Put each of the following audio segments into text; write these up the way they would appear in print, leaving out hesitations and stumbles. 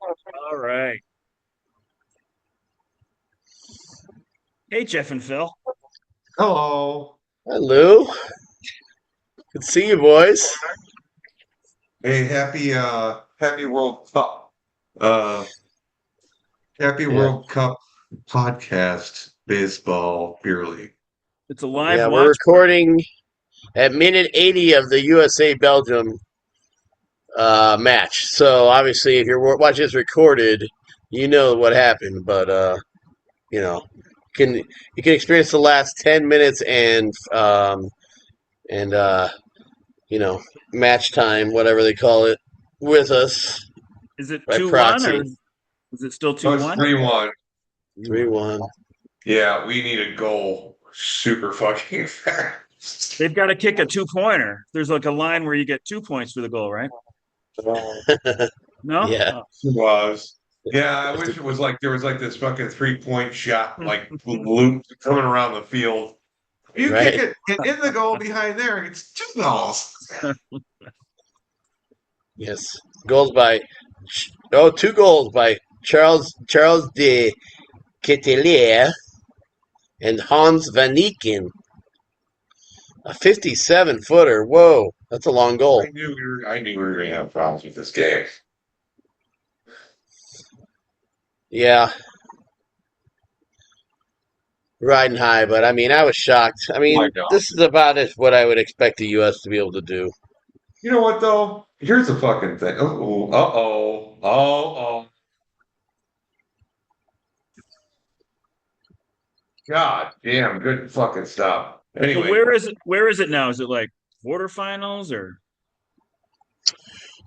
All right. Hey, Jeff and Phil. Hello. Hello. Good to see you, boys. Hey, happy World Cup. Uh Happy Yeah, World Cup podcast baseball beer league. It's a live yeah. We're watch party. recording at minute 80 of the USA Belgium match. So obviously, if you're watching this recorded, you know what happened. But you know, can you can experience the last 10 minutes and you know match time, whatever they call it, with us Is it by 2-1 or proxy. is it still Oh, it's 2-1? 3-1. 3-1. Yeah, we need a goal super fucking fast. They've got to kick a two-pointer. There's like a line where you get 2 points for the goal, right? No? Yeah. Oh. Was. Yeah, I If the- wish it was like there was like this fucking 3-point shot like loop coming around the field. You kick right. it in the goal behind there, it's 2 goals. Yes. Goals by 2 goals by Charles de Ketelaere and Hans Van Eycken. A 57-footer. Whoa, that's a long goal. I knew we were gonna have problems with this game. Yeah, riding high, but I mean, I was shocked. I My mean, God. this is about as what I would expect the U.S. to be able to do. You know what though? Here's the fucking thing. Oh, uh-oh. Oh, God damn, good fucking stuff. So Anyway, where is it? Where is it now? Is it like quarterfinals or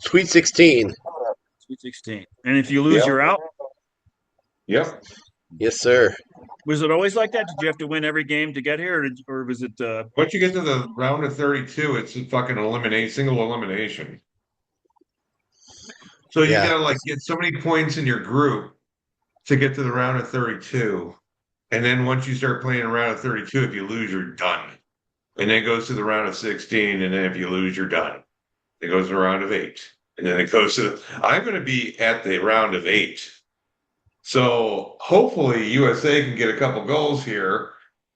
Sweet 16. Sweet 16? And if you lose, yep, you're out. yep. Yes, sir. Was it always like that? Did you have to win every game to get here, or was it? Once you get to the round of 32, it's a fucking single elimination. So you Yeah, gotta like get so many points in your group to get to the round of 32. And then once you start playing a round of 32, if you lose, you're done. And then it goes to the round of 16, and then if you lose, you're done. It goes to the round of 8. And then it goes to I'm going to be at the round of 8. So hopefully USA can get a couple goals here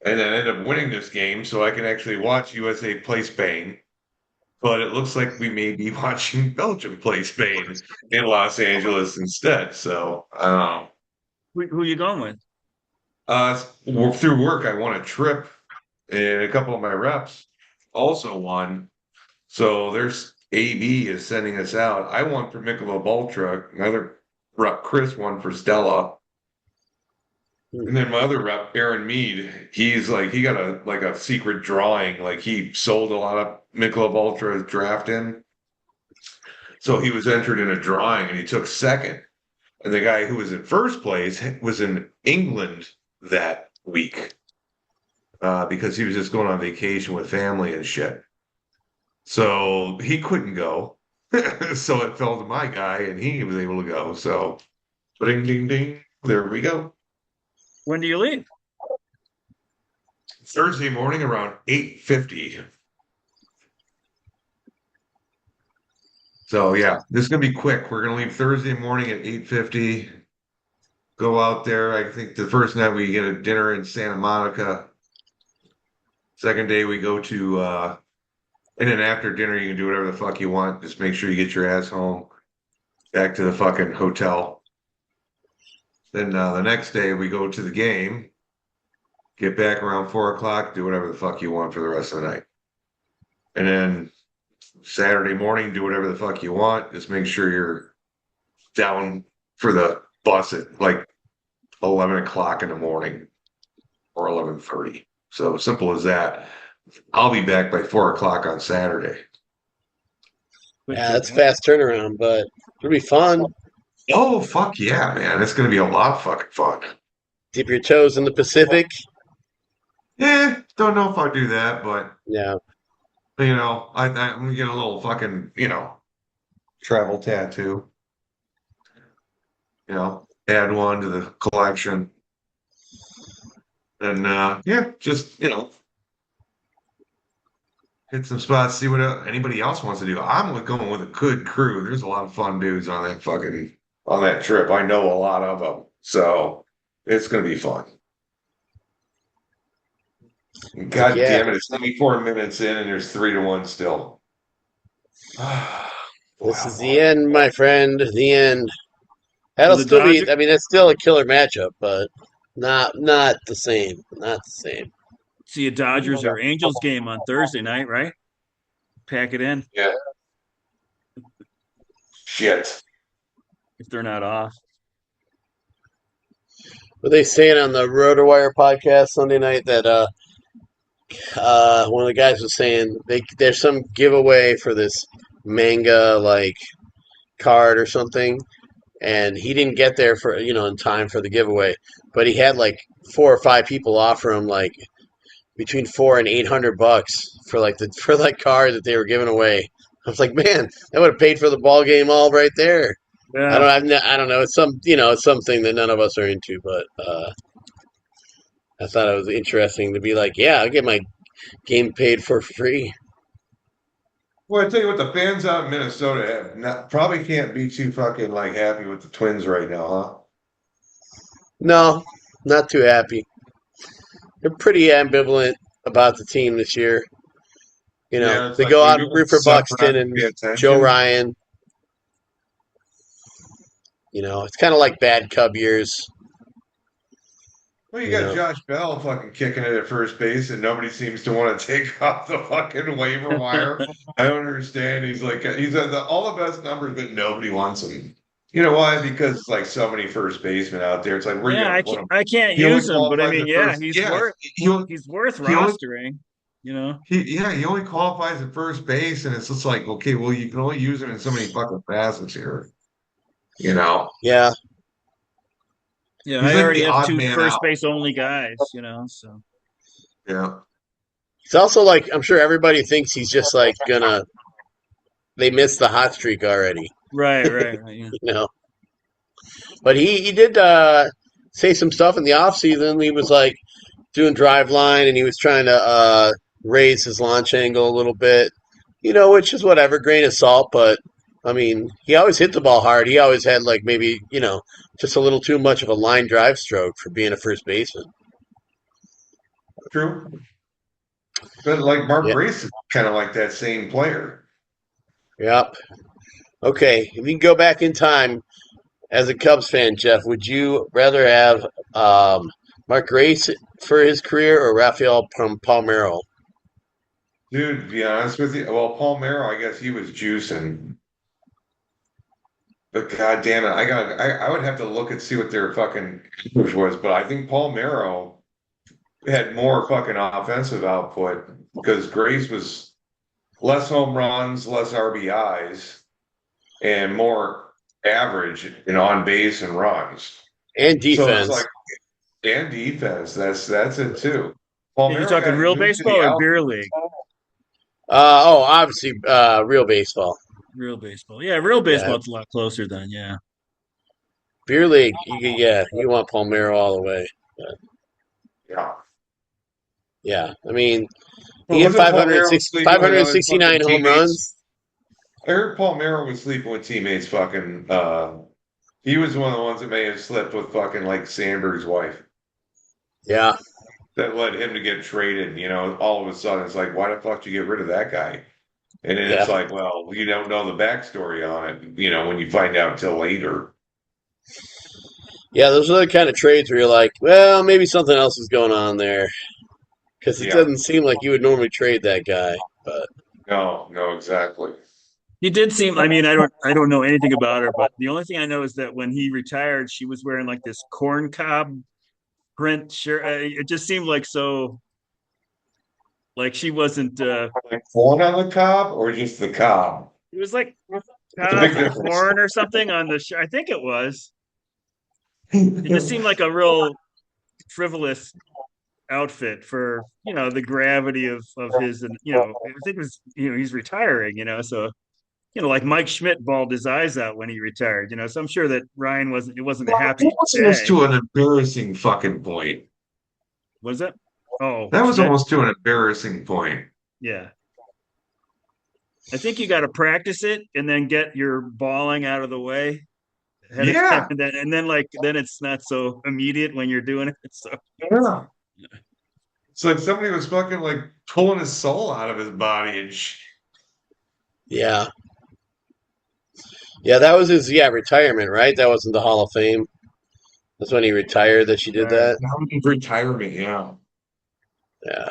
and then end up winning this game so I can actually watch USA play Spain. But it looks like we may be watching Belgium play Spain in Los Angeles instead. So I don't know. Who you going with? Through work, I won a trip, and a couple of my reps also won. So there's AB is sending us out. I won for Michelob Ultra. Another rep, Chris, won for Stella. And then my other rep, Aaron Mead, he's like he got a secret drawing. Like he sold a lot of Michelob Ultra draft in. So he was entered in a drawing and he took second. And the guy who was in first place was in England that week because he was just going on vacation with family and shit. So he couldn't go. So it fell to my guy and he was able to go. So ding, ding, ding. There we go. When do you leave? Thursday morning around 8:50. So yeah, this is gonna be quick. We're gonna leave Thursday morning at 8:50. Go out there. I think the first night we get a dinner in Santa Monica. Second day we go to and then after dinner you can do whatever the fuck you want. Just make sure you get your ass home. Back to the fucking hotel. Then the next day we go to the game, get back around 4 o'clock, do whatever the fuck you want for the rest of the night. And then Saturday morning, do whatever the fuck you want. Just make sure you're down for the bus at like 11 o'clock in the morning or 11:30. So simple as that. I'll be back by 4 o'clock on Saturday. Quick yeah, that's turnaround. fast turnaround, but it'll be fun. Oh, fuck yeah, man. It's going to be a lot of fucking fun. Dip your toes in the Pacific. Don't know if I'll do that, but Yeah, I'm gonna get a little fucking, travel tattoo, add one to the collection. And yeah, just, hit some spots, see what anybody else wants to do. I'm going with a good crew. There's a lot of fun dudes on that fucking on that trip. I know a lot of them, so it's going to be fun. Heck God yeah. damn it! It's 94 minutes in, and there's 3-1 still. This is Wow. the end, my friend. The end. So That'll the still be. Dodgers, I mean, that's still a killer matchup, but not the same. Not the same. see a Dodgers or Angels game on Thursday night, right? Pack it in Yeah. Shit. if they're not off. Were they saying on the RotorWire podcast Sunday night that one of the guys was saying there's some giveaway for this manga like card or something, and he didn't get there for in time for the giveaway, but he had like 4 or 5 people offer him like between $400 and $800 for like the for that card that they were giving away. I was like, man, that would have paid for the ball game all right there. Yeah, I don't know. It's it's something that none of us are into, but I thought it was interesting to be like, yeah, I'll get my game paid for free. Well, I tell you what, the fans out in Minnesota have probably can't be too fucking like happy with the Twins right now, huh? No, not too happy. They're pretty ambivalent about the team this year. Yeah, it's They like go we out and really root for suck. We're not Buxton going to and pay Joe attention. Ryan. It's kind of like bad Cub years. Well, you You got know, Josh Bell fucking kicking it at first base, and nobody seems to want to take off the fucking waiver wire. I don't understand. He's at all the best numbers, but nobody wants him. You know why? Because it's like so many first basemen out there. It's like, where are you yeah. going to put him? I can't He only use him, but I qualifies mean, at yeah, first. Yeah, he's worth he only rostering. You know. he only qualifies at first base, and it's just like, okay, well, you can only use him in so many fucking facets here. You know, yeah. Yeah, he's I like already the have odd two man first out. base only guys. So Yeah. It's also like I'm sure everybody thinks he's just like gonna. They missed the hot streak already. right. Yeah. You know, but he did say some stuff in the off season. He was like doing drive line, and he was trying to raise his launch angle a little bit. Which is whatever, grain of salt. But I mean, he always hit the ball hard. He always had like maybe just a little too much of a line drive stroke for being a first baseman. True. But like Mark Yeah. Grace is kind of like that same player. Yep. Okay. If you can go back in time as a Cubs fan, Jeff, would you rather have Mark Grace for his career or Rafael Palmeiro? Dude, to be honest with you, well, Paul Merrill, I guess he was juicing. But god damn it, I would have to look and see what their fucking average was, but I think Paul Merrill had more fucking offensive output because Grace was less home runs, less RBIs, and more average in on base and runs. And So it's like defense. and defense. That's it too. Paul You Merrill talking got real moved to baseball the or out. beer league? Obviously, real baseball. Real baseball. Yeah, real Yeah, baseball. It's a lot closer then. Yeah. beer league. You want Palmeiro all the way. Yeah. Yeah, I mean, But he hit wasn't Paul Merrill sleeping with other fucking 569 home teammates? runs. I heard Paul Merrill was sleeping with teammates fucking he was one of the ones that may have slept with fucking like Sandberg's wife. Yeah, That led him to get traded, all of a sudden it's like, why the fuck did you get rid of that guy? And then it's yeah, like, well, you don't know the backstory on it, when you find out until later. yeah. Those are the kind of trades where you're like, well, maybe something else is going on there because it Yeah. doesn't seem like you would normally trade that guy. But No, no, exactly. He did seem. I mean, I don't know anything about her, but the only thing I know is that when he retired, she was wearing like this corn cob print shirt. It just seemed like so. Like she wasn't. Like corn on the cob or just the cob? It was like It's a big cobs and difference. corn or something on the shirt. I think it was. It just seemed like a real frivolous outfit for the gravity of his, and I think it was he's retiring, so like Mike Schmidt bawled his eyes out when he retired, so I'm sure that Ryan wasn't a That happy was almost day. to an embarrassing fucking point. Was it? Oh, That was Schmidt. almost to an embarrassing point. Yeah, I think you got to practice it and then get your bawling out of the way. ahead of time, Yeah, and then it's not so immediate when you're doing it. So yeah. It's like somebody was fucking like pulling his soul out of his body and shit. Yeah. Yeah, that was his retirement, right? That wasn't the Hall of Fame. That's when he retired that she did retired. that. That was his retirement, yeah. Yeah.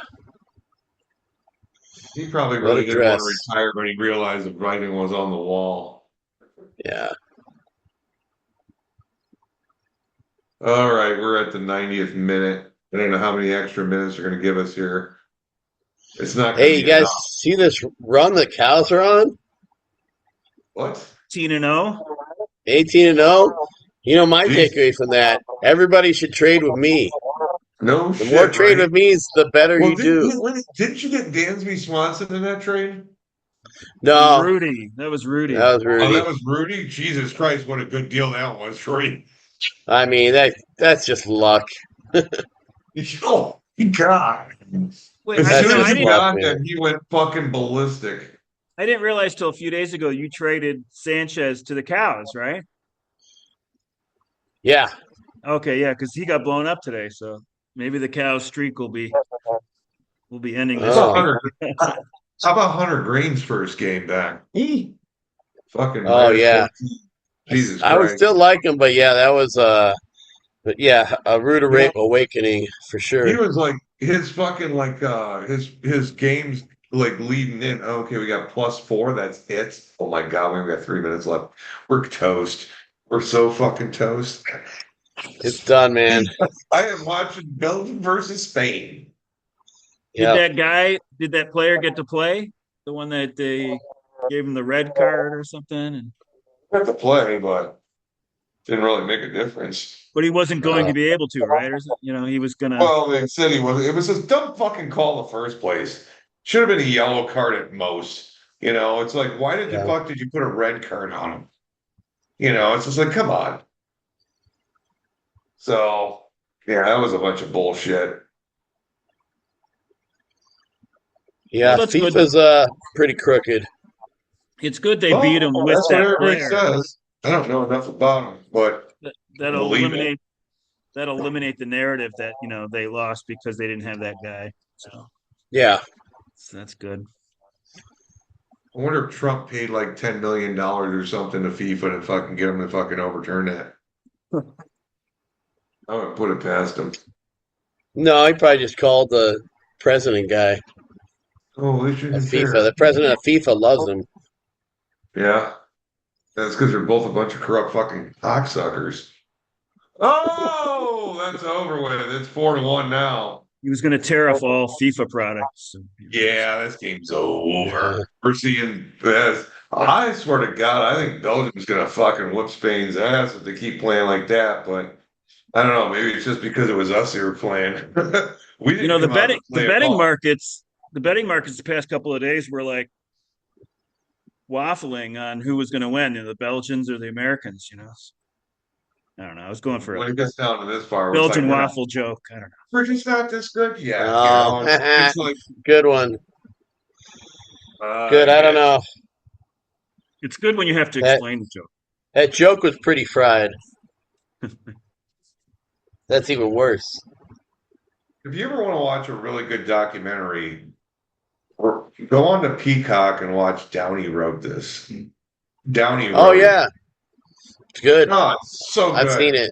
He probably What a really didn't want to dress. retire when he realized the writing was on the wall. Yeah. All right, we're at the 90th minute. I don't know how many extra minutes they're going to give us here. It's not going to Hey, you be guys enough. see this run the cows are on? What? 18-0. 18-0? You know my Jeez. takeaway from that. Everybody should trade with me. No The more shit, trade right? with me, the better Well, you do. didn't you get Dansby Swanson in that trade? No, Rudy. That was that Rudy. was Oh, Rudy. that was Rudy? Jesus Christ, what a good deal that was, Troy. I mean that's just luck. Oh, God. Wait, As I That's soon no, as I just he didn't. luck, got man. there, he went fucking ballistic. I didn't realize till a few days ago you traded Sanchez to the Cows, right? Yeah. Okay, yeah, because he got blown up today, so maybe the Cows streak will be ending How this about Oh. week. Hunter, how about Hunter Green's first game back? Fucking Oh minus yeah. 14. Jesus I would Christ. still like him, but yeah, that was but yeah, a rude Yeah, awakening for he sure. was like his fucking like his games like leading in. Okay, we got +4. That's it. Oh my God, we only got 3 minutes left. We're toast. We're so fucking toast. It's done, man. I am watching Belgium versus Spain. Yep. Did that player get to play? The one that they gave him the red card or something, Got to play, but didn't really make a difference. but he wasn't going Uh, to be able to, right? Or he was gonna. Well, they said he was. It was a dumb fucking call in the first place. Should have been a yellow card at most. It's like, why did the yeah. fuck did you put a red card on him? It's just like, come on. So, yeah, that was a bunch of bullshit. Well, Yeah, that's good. FIFA's pretty crooked. It's good they beat Well, him with that's what that everybody player. says. I don't know enough about him, but That, I that'll believe it. eliminate that'll eliminate the narrative that they lost because they didn't have that guy. Yeah. So that's good. I wonder if Trump paid like $10 million or something to FIFA to fucking get him to fucking overturn that. I would put it past him. No, he probably just called the president guy Oh, they should of be FIFA. fair. The president of FIFA loves him. Yeah. That's because they're both a bunch of corrupt fucking cocksuckers. Oh, that's over with. It's 4-1 now. He was going to tear off all FIFA products. Yeah, this game's Yeah. over. We're seeing this. I swear to God, I think Belgium's gonna fucking whoop Spain's ass if they keep playing like that. But I don't know. Maybe it's just because it was us who were playing. We You didn't know, the come out to betting the play at betting all. markets the betting markets the past couple of days were like waffling on who was going to win, the Belgians or the Americans. I don't know. I was going for a When it gets down to this far, it's like Belgian waffle joke. I don't know. we're just not this good yet. Oh, It's like good one. Good. I don't yeah. know. It's good when you have to That explain the joke. that joke was pretty fried. That's even worse. If you ever want to watch a really good documentary, go on to Peacock and watch Downey Wrote This. Downey Oh wrote it. yeah, it's good. Oh, it's so I've good. seen it.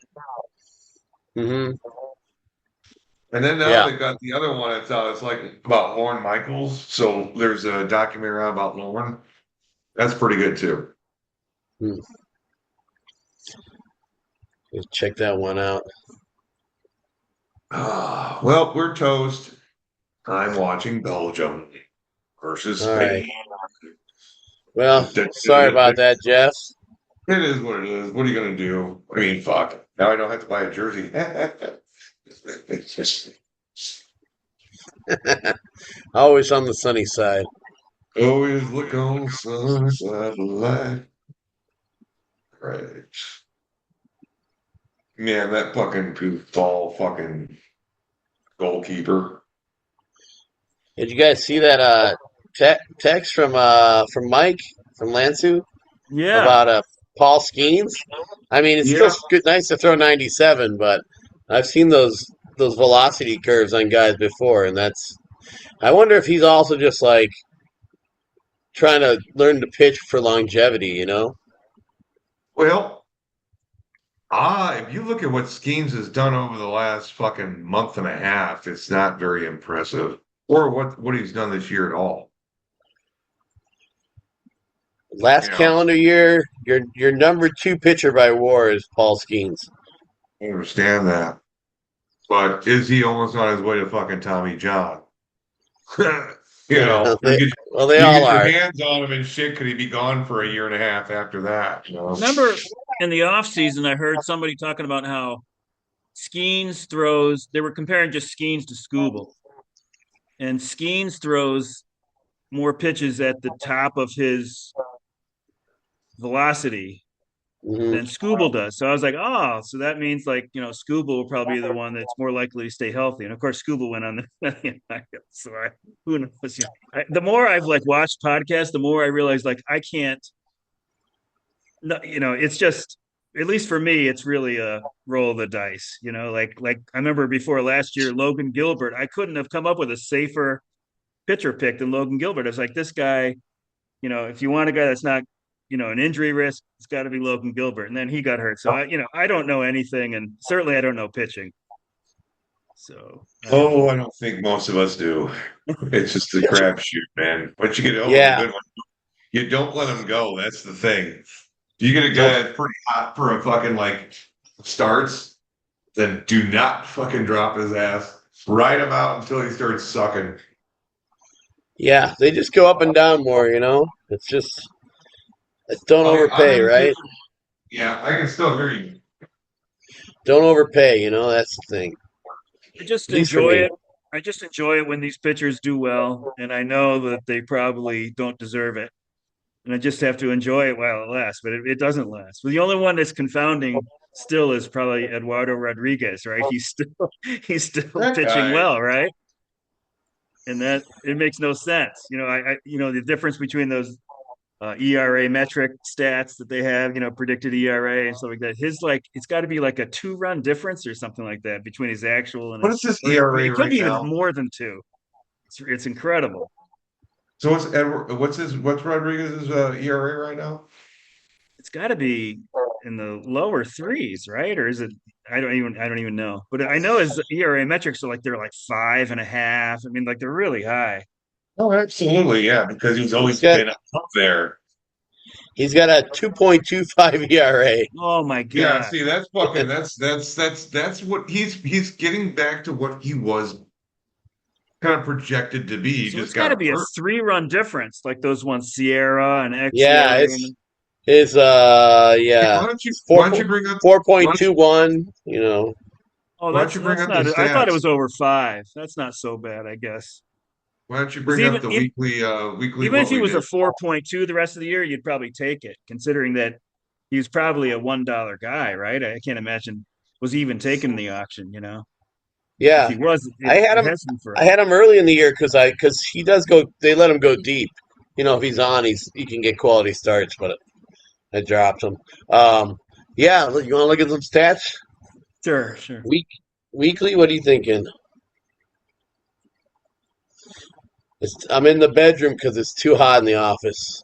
Hmm. And then now Yeah. they've got the other one. It's like about Lorne Michaels. So there's a documentary out about Lorne. That's pretty good too. Hmm. Let's check that one out. Well, we're toast. I'm watching Belgium versus All right. Spain. Well, sorry about It that, Jeff. is what it is. What are you gonna do? I mean, fuck. Now I don't have to buy a jersey. It's just Always on the sunny side. always look on the sunny side of life. Right. Man, that fucking goofball fucking goalkeeper. Did you guys see that text from Mike from Lansu Yeah. about Paul Skeens. I mean, it's still Yeah. good, nice to throw 97, but I've seen those velocity curves on guys before, and that's. I wonder if he's also just like trying to learn to pitch for longevity. You know? Well, if you look at what Skeens has done over the last fucking month and a half, it's not very impressive. Or what he's done this year at all. You Last know, calendar year, your number two pitcher by WAR is Paul Skeens. I understand that. But is he almost on his way to fucking Tommy John? You Yeah, know, you get well, they you all get your are. hands on him and shit. Could he be gone for a year and a half after that? You know? Remember in the off season, I heard somebody talking about how Skeens throws. They were comparing just Skeens to Scooble, and Skeens throws more pitches at the top of his velocity Hmm. than Scooble does. So I was like, oh, so that means like Scooble will probably be the one that's more likely to stay healthy. And of course, Scooble went on the so who knows? The more I've like watched podcasts, the more I realize like I can't. No, it's just at least for me, it's really a roll of the dice. Like I remember before last year, Logan Gilbert. I couldn't have come up with a safer pitcher pick than Logan Gilbert. I was like, this guy, if you want a guy that's not, an injury risk, it's got to be Logan Gilbert. And then he got hurt. So I don't know anything, and certainly I don't know pitching. So I don't know. Oh, I don't think most of us do. It's just a crapshoot, man. Once you get over a Yeah. good one, you don't let him go. That's the thing. You get a Nope. guy that's pretty hot for a fucking like starts, then do not fucking drop his ass. Ride him out until he starts sucking. Yeah, they just go up and down more. You know, it's don't I'm overpay, in right? yeah, I can still hear you. Don't overpay. You know, that's the thing. I just At least for enjoy me. it. I just enjoy it when these pitchers do well, and I know that they probably don't deserve it. And I just have to enjoy it while it lasts, but it doesn't last. Well, the only one that's confounding still is probably Eduardo Rodriguez, right? He's still That pitching guy. well, right? And that it makes no sense. The difference between those ERA metric stats that they have, predicted ERA and stuff like that. His like it's got to be like a 2-run difference or something like that between his actual and What his, is this or I mean, ERA it could right be even now? more than two. It's incredible. So what's Rodriguez's ERA right now? It's got to be in the lower threes, right? Or is it? I don't even know. But I know his ERA metrics are like they're like 5.5. I mean, like they're really high. Oh, absolutely, yeah, because he's He's always got been up there. he's got a 2.25 ERA. Oh my Yeah, god! see, that's fucking that's what he's getting back to what he was kind of projected to be. He So just it's got to got be a hurt. 3-run difference, like those ones Sierra and Yeah, XERA. it's his Hey, yeah why four don't you bring up four why point don't two you, one. You know, Oh, why don't that's you bring that's up the not. I thought it stats? was over 5. That's not so bad, I guess. Why don't you Because bring up the weekly even if what he we was a did? 4.2 the rest of the year, you'd probably take it, considering that he was probably a $1 guy, right? I can't imagine was he even taken in the auction. If yeah, he was, I had it him has to be for. I had him early in the year because he does go. They let him go deep. You know, if he's on, he can get quality starts, but I dropped him. Yeah, you want to look at some stats? Sure, sure. Week weekly, what are you thinking? I'm in the bedroom because it's too hot in the office.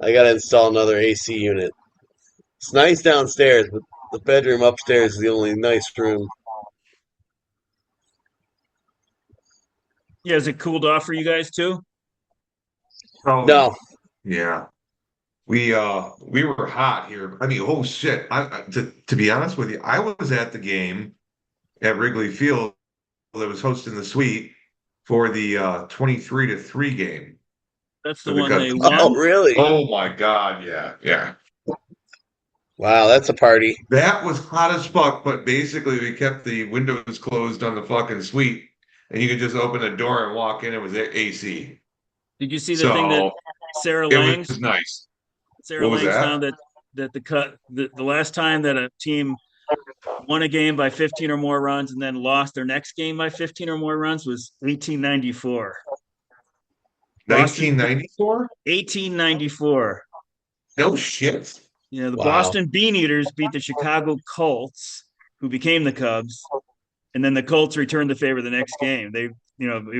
I got to install another AC unit. It's nice downstairs, but the bedroom upstairs is the only nice room. Yeah, is it cooled off for you guys too? Oh No, yeah. We were hot here. I mean, oh shit. To be honest with you, I was at the game at Wrigley Field that was hosting the suite for the 23-3 game That's for the the one they Cubs. oh won. really? Oh my God, yeah, yeah. Wow, that's a party. That was hot as fuck, but basically we kept the windows closed on the fucking suite and you could just open the door and walk in. It was AC. Did you see the thing that So Sarah it was Langs nice. Sarah What was Langs that? found that the last time that a team won a game by 15 or more runs and then lost their next game by 15 or more runs was 1894. Boston 1994? 1894. No shit. Yeah, the Wow. Boston Bean Eaters beat the Chicago Colts, who became the Cubs, and then the Colts returned the favor the next game. It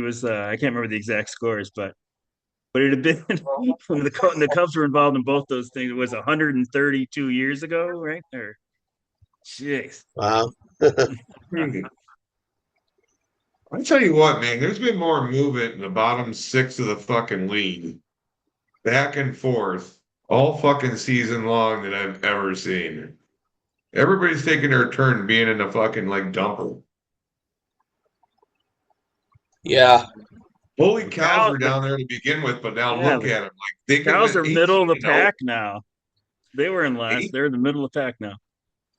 was I can't remember the exact scores, but it had been when the Cubs were involved in both those things. It was 132 years ago, right? Or jeez. Wow. I tell you what, man, there's been more movement in the bottom six of the fucking league, back and forth, all fucking season long than I've ever seen. Everybody's taking their turn being in the fucking like dumper. Yeah. Holy The cows cow, were the down there to begin with, but now yeah, look the at them. Like they could have cows been are 18 middle of the and 0. pack now. They were in last. They're in the middle of the pack now.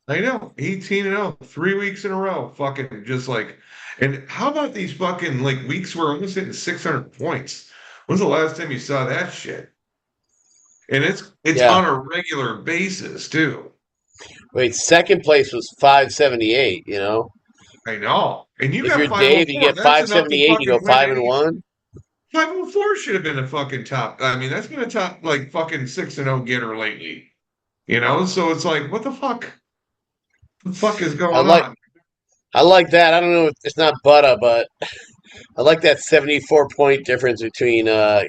I know, 18 and 0, 3 weeks in a row. Fucking just like, and how about these fucking like weeks where we're almost hitting 600 points? When's the last time you saw that shit? And it's Yeah. on a regular basis too. Wait, second place was 578, you know? I know. And you If got you're Dave, you 504. get That's enough to 578, you go fucking win 5 and any 1. 504 should have been a fucking top. I mean, that's been a top like fucking 6 and 0 getter lately. You know, so it's like, what the fuck? The fuck is I going like on? I like that. I don't know if it's not butter, but I like that 74-point difference between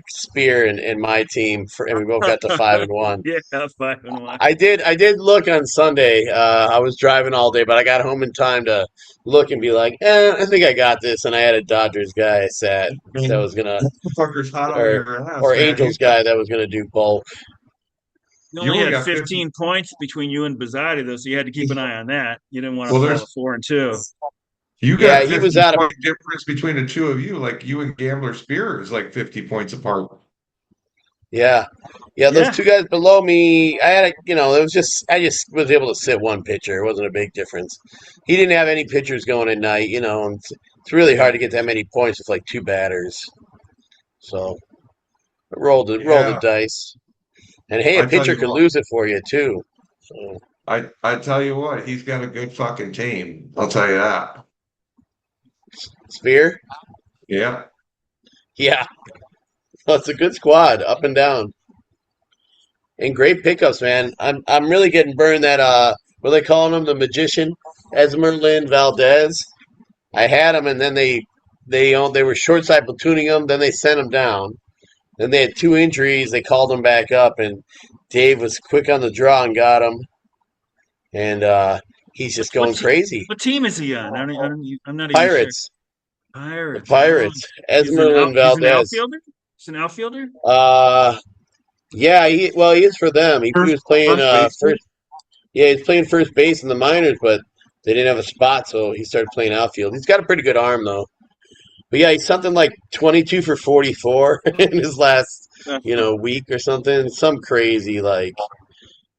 Spear and my team and we both got to 5 and 1. Yeah, 5 and 1. I did look on Sunday. I was driving all day, but I got home in time to look and be like, I think I got this. And I had a Dodgers guy sat I that mean, was gonna, that fucker's hot on or your ass, or man. Angels guy that was gonna do both. You You only only had got 50. 15 points between you and Bazzotti, though, so you had to keep an eye on that. You didn't want Well, to fall to there's 4-2. you Yeah, got he was 50 out of. point difference between the two of you. Like you and Gambler Spear is like 50 points apart. Yeah, yeah. Those Yeah, two guys below me, I had, it was just I just was able to sit one pitcher. It wasn't a big difference. He didn't have any pitchers going at night, and it's really hard to get that many points with like two batters. So roll the Yeah, dice. And hey, a I tell pitcher you could what. lose it for you too. So, I tell you what. He's got a good fucking team. I'll tell you that. Spear, Yeah. yeah, well, it's a good squad, up and down, and great pickups, man. I'm really getting burned that what are they calling him, the magician, Esmerlin Valdez. I had him, and then they were short side platooning him. Then they sent him down. Then they had two injuries. They called him back up, and Dave was quick on the draw and got him. And he's what just what going crazy. what team is he on? I'm not even sure. Pirates, the Pirates. Oh, Pirates, Esmerlin he's an Valdez. outfielder. He's an outfielder. Uh, yeah, he is for them. He First was playing first baseman. first. Yeah, he's playing first base in the minors, but they didn't have a spot, so he started playing outfield. He's got a pretty good arm though. But yeah, he's something like 22 for 44 in his last, week or something. Some crazy like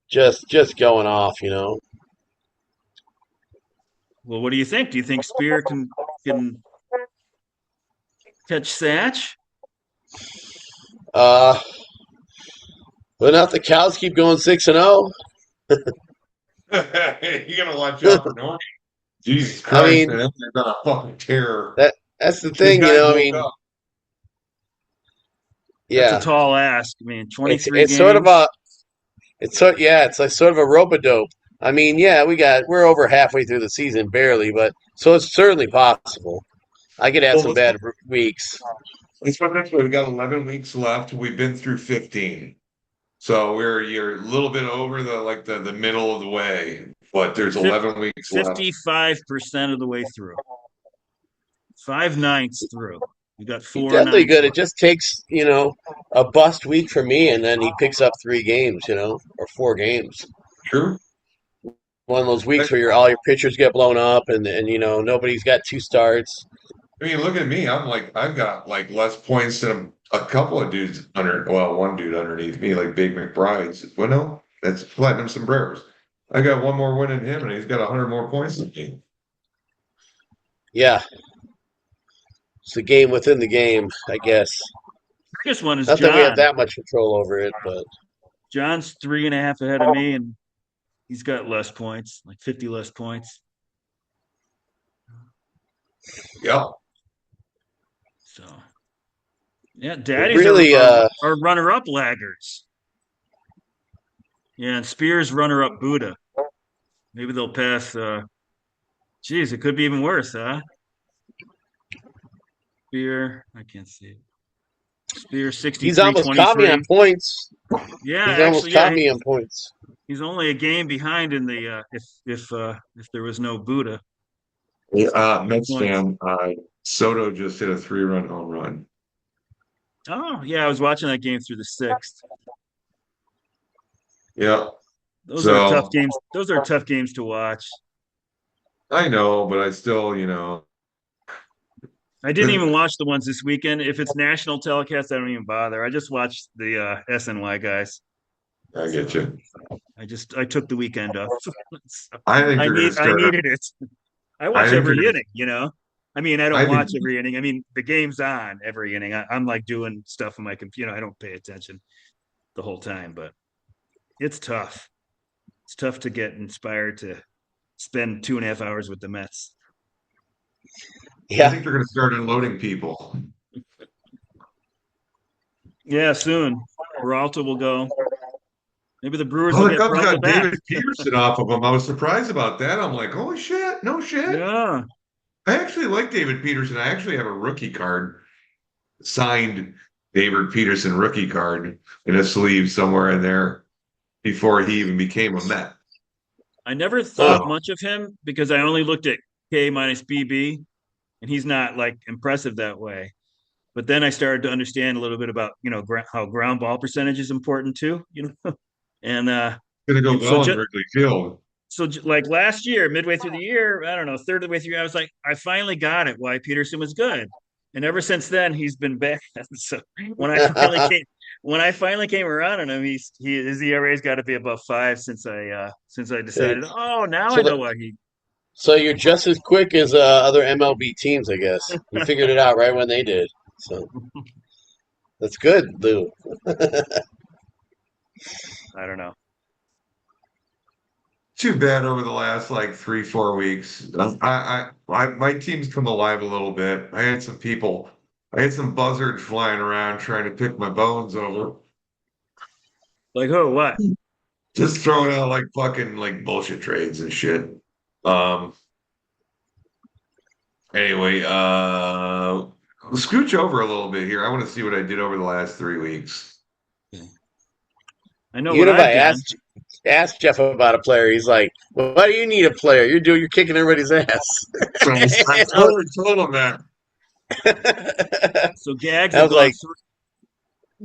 just going off. Well, what do you think? Do you think Spear can catch Satch? Uh, but not the cows keep going 6-0. You gotta watch out for Norman. Jesus I Christ, mean, man, they're gonna fucking terror. that's the This thing. guy I woke mean, up. That's a yeah, tall ask. I mean, it's 23 it's sort of games. a it's like sort of a rope a dope. I mean, yeah, we're over halfway through the season barely, but so it's certainly possible. I could have Well, some bad weeks. let's put it this way. We got 11 weeks left. We've been through 15. So you're a little bit over the middle of the way, but there's 11 weeks left. 55% of the way through. 5/9 through. We got He's four definitely ninths good. It left. just takes, a bust week for me, and then he picks up 3 games, or 4 games. True. One of those I weeks where all your pitchers get blown up, and nobody's got 2 starts. mean, look at me. I've got like less points than a couple of dudes one dude underneath me, like Big McBride's. Well, no, that's Platinum Sombreros. I got one more win than him, and he's got 100 more points than me. Yeah, it's a game within the game, I guess. Biggest one is Not that we have John. that much control over it, but John's 3.5 ahead of me, and he's got less points, like 50 less points. Yeah. So, yeah, but Daddy's really, our runner-up laggards. Yeah, and Spears runner-up Buddha. Maybe they'll pass. Geez, it could be even worse, huh? Spear, I can't see it. Spear He's almost caught me on 63-23. points. Yeah, He's almost actually, yeah, caught me on points. he's only a game behind in the if there was no Buddha Mets points. fan, Soto just hit a 3-run home run. Oh, yeah, I was watching that game through the sixth. Yeah. Those are tough So games. Those are tough games to watch. I know, but I still, I didn't even watch the ones this weekend. If it's national telecast, I don't even bother. I just watched the SNY guys. I get So you. I took the weekend off. So I think they're going to I start. needed it. I I watch think they're every going to. inning, you know. I mean, I don't I think watch every inning. I mean, the game's on every inning. I'm like doing stuff on my computer. I don't pay attention the whole time, but it's tough. It's tough to get inspired to spend 2.5 hours with the Mets. I Yeah, think they're going to start unloading people. Yeah, soon. Peralta will go. Maybe the Brewers Oh, will the get Cubs Peralta got back. David Peterson off of them. I was surprised about that. I'm like, holy shit, no shit. Yeah. I actually like David Peterson. I actually have a rookie card, signed David Peterson rookie card in a sleeve somewhere in there before he even became a Met. I never huh. thought much of him because I only looked at K minus BB, and he's not like impressive that way. But then I started to understand a little bit about how ground ball percentage is important too. And Going to go so well in just Wrigley Field. like last year, midway through the year, I don't know, third of the way through, I was like, I finally got it why Peterson was good. And ever since then, he's been bad. So when I finally came when I finally came around on him, his ERA's got to be above 5 since I decided. Oh, now I so know that why he. so you're just as quick as other MLB teams, I guess. You figured it out right when they did. So that's good, Lou. I don't know. Too bad over the last like 3, 4 weeks. My team's come alive a little bit. I had some buzzards flying around trying to pick my bones over. Like who? What? Just throwing out like fucking like bullshit trades and shit. Um, anyway, scooch over a little bit here. I want to see what I did over the last 3 weeks. I know what Even if I've I done. asked Jeff about a player, he's like, well, "Why do you need a player? You're kicking everybody's ass." So I totally told him that. So Gags I have was gone like, through.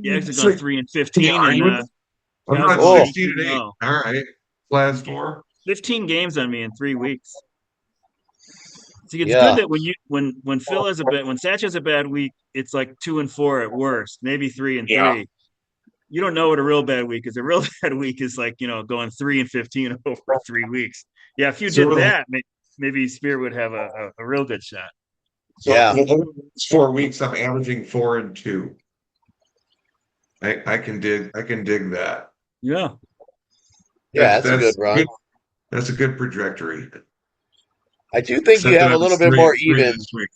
Gags have It's gone like, 3-15, are and you? I'm Cows not are "Oh, 16 15 and 8. 0. All right. Last four. 15 games on me in 3 weeks. See, it's good yeah, that when Phil has a bad when Satch has a bad week, it's like 2-4 at worst, maybe 3-3. You don't know what a real bad week is. A real bad week is like going 3-15 over 3 weeks. Yeah, if you did So, that, maybe Spear would have a real good shot. so yeah, over the next 4 weeks, I'm averaging 4-2. I can dig that. Yeah, yeah." That's a good That's run. good. That's a good trajectory. I do think you Except that have I a was little bit three more and three even, this week.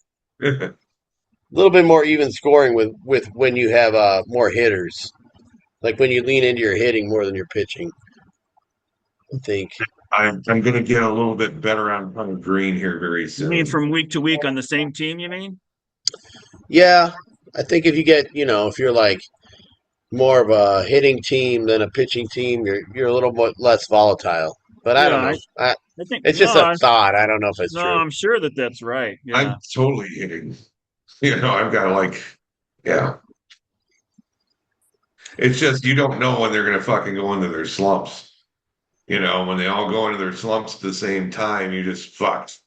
a little bit more even scoring with when you have more hitters. Like when you lean into your hitting more than your pitching. I think. I'm gonna get a little bit better on green here very you mean soon. from week to week on the same team? You mean? Yeah, I think if you get, if you're like more of a hitting team than a pitching team, you're a little more less volatile. But I Yeah, don't know. I think It's just a thought. I don't know if it's no, true. I'm sure that that's right. Yeah, I'm totally hitting. I've got like, yeah. It's just you don't know when they're gonna fucking go into their slumps. When they all go into their slumps at the same time, you just fucked.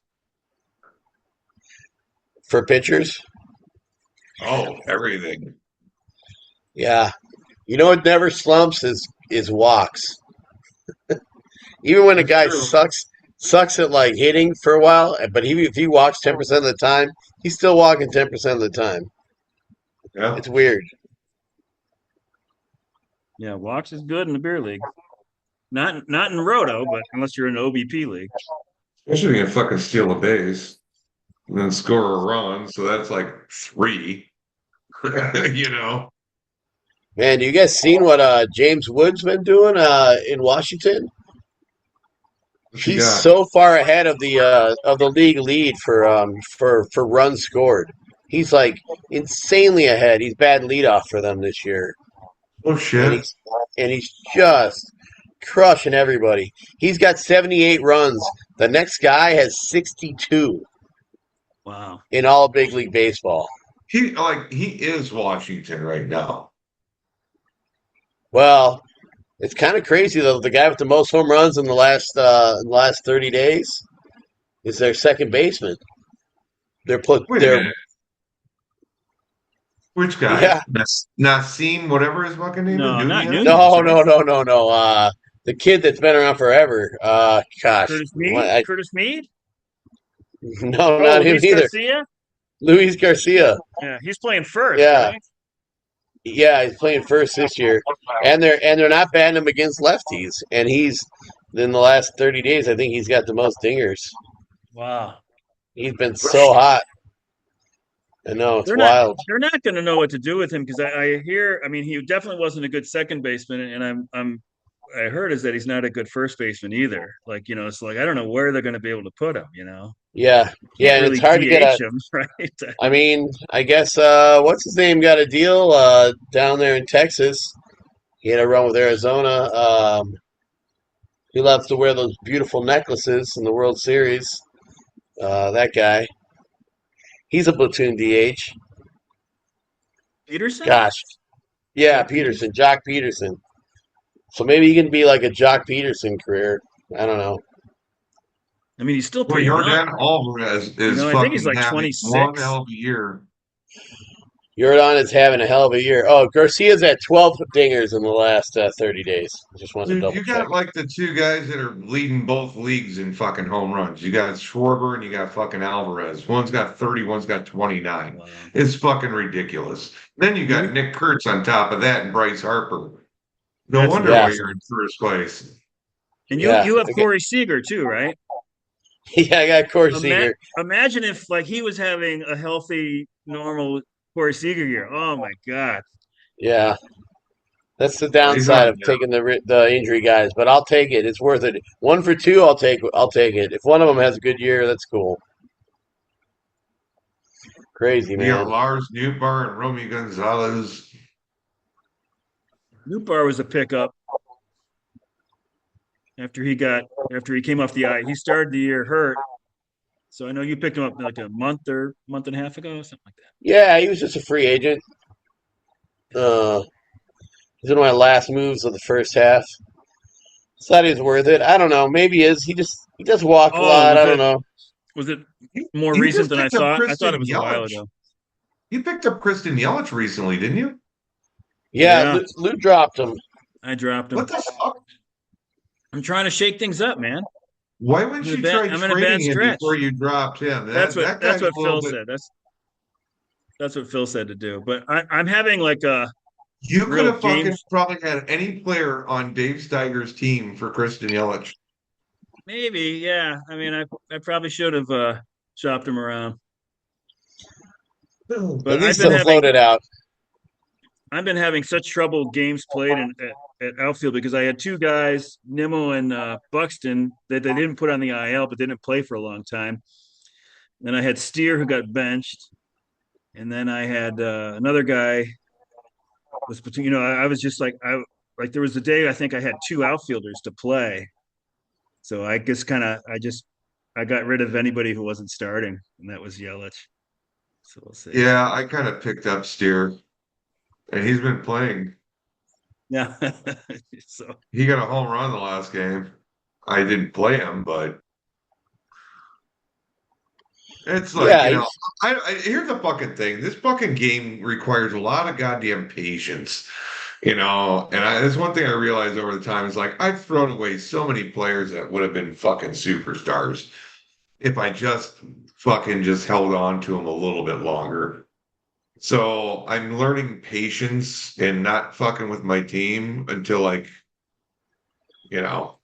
For pitchers, Oh, everything. yeah. You know what never slumps is walks. Even when a That's guy true. sucks at like hitting for a while, but if he walks 10% of the time, he's still walking 10% of the time. Yeah. It's weird. yeah. Walks is good in the beer league. Not in Roto, but unless you're in an OBP league. Especially if you fucking steal a base and then score a run. So that's like three. you know. Man, you guys seen what James Wood's been doing in Washington? What you He's got? so far ahead of the league lead for runs scored. He's like insanely ahead. He's bad leadoff for them this year, Oh and shit. he's just crushing everybody. He's got 78 runs. The next guy has 62 Wow. in all big league baseball. He is Washington right now. Well, it's kind of crazy though. The guy with the most home runs in the last 30 days is their second baseman. Wait a They're minute. Which guy? yeah. Nassim, whatever his fucking name is, No, not Nunez? Nunez, No, right? no, no, no, no. The kid that's been around forever. Gosh, Curtis Mead? Curtis Mead? no, Oh, not him Luis either. Garcia? Luis Garcia. Yeah, he's playing first, Yeah, right? yeah, he's playing first this year, and they're not batting him against lefties. And he's in the last 30 days, I think he's got the most dingers. Wow. He's been so hot. I know it's They're not wild. they're not going to know what to do with him because I hear. I mean, he definitely wasn't a good second baseman, and I heard is that he's not a good first baseman either. Like, it's like I don't know where they're going to be able to put him. Yeah, yeah, Can't and it's really hard to get a. DH him, right? I mean, I guess what's his name got a deal down there in Texas. He had a run with Arizona. He loves to wear those beautiful necklaces in the World Series. That guy, he's a platoon DH. Peterson? Gosh, yeah, Jack Peterson, Peterson? Jock Peterson. So maybe he can be like a Jock Peterson career. I don't know. I mean, he's still Well, pretty young. Jordan Alvarez is I think he's fucking like having one 26. hell of a year. Jordan is having a hell of a year. Oh, Garcia's at 12 dingers in the last 30 days. Just wanted to Dude, double you check. got like the two guys that are leading both leagues in fucking home runs. You got Schwarber and you got fucking Alvarez. One's got 30, one's got 29. Wow. It's fucking ridiculous. Then you got Nick Kurtz on top of that and Bryce Harper. No That's wonder why Yeah, you're amazing. in first place. And you yeah. you have Okay. Corey Seager too, right? Yeah, I got Corey Ima- Seager. Imagine if like he was having a healthy, normal Corey Seager year. Oh my God. Yeah, that's the He's downside on of now. taking the injury guys, but I'll take it. It's worth it. One for two, I'll take it. If one of them has a good year, that's cool. Crazy You got man. Lars Nootbaar and Romy Gonzalez. Newbar was a pickup after he came off the eye. He started the year hurt. So I know you picked him up like a month and a half ago, something like that. Yeah, he was just a free agent. Uh, he's one of my last moves of the first half. Thought he was worth it. I don't know. Maybe he is. He does walk a Oh, lot. I don't know. was it more You recent just than I picked up thought? I thought it Kristen was a while Yelich. ago. You picked up Kristen Yelich recently, didn't you? Yeah, Yeah, Lou dropped him. I dropped What him. the fuck? I'm trying to shake things up, man. Why wouldn't you try I'm in a bad trading him before stretch. you dropped him? That's what That that's guy's a what little Phil bit. said. That's what Phil said to do. But I'm having like a You could real have fucking games. probably had any player on Dave Steiger's team for Kristen Yelich. Maybe, yeah. I mean, I probably should have shopped him around. At But least it'll float it out. I've been having such trouble games played at outfield because I had two guys, Nimmo and Buxton, that they didn't put on the IL, but they didn't play for a long time. Then I had Steer who got benched, and then I had another guy was between. I was just like there was a day I think I had two outfielders to play, so I guess I got rid of anybody who wasn't starting, and that was Yelich. So we'll see. Yeah, I kind of picked up Steer, and he's been playing. Yeah. So He got a home run the last game. I didn't play him, but it's like, Yeah, here's the fucking thing. This fucking game requires a lot of goddamn patience, that's one thing I realized over the time is like I've thrown away so many players that would have been fucking superstars if I just held on to them a little bit longer. So I'm learning patience and not fucking with my team until like, you know,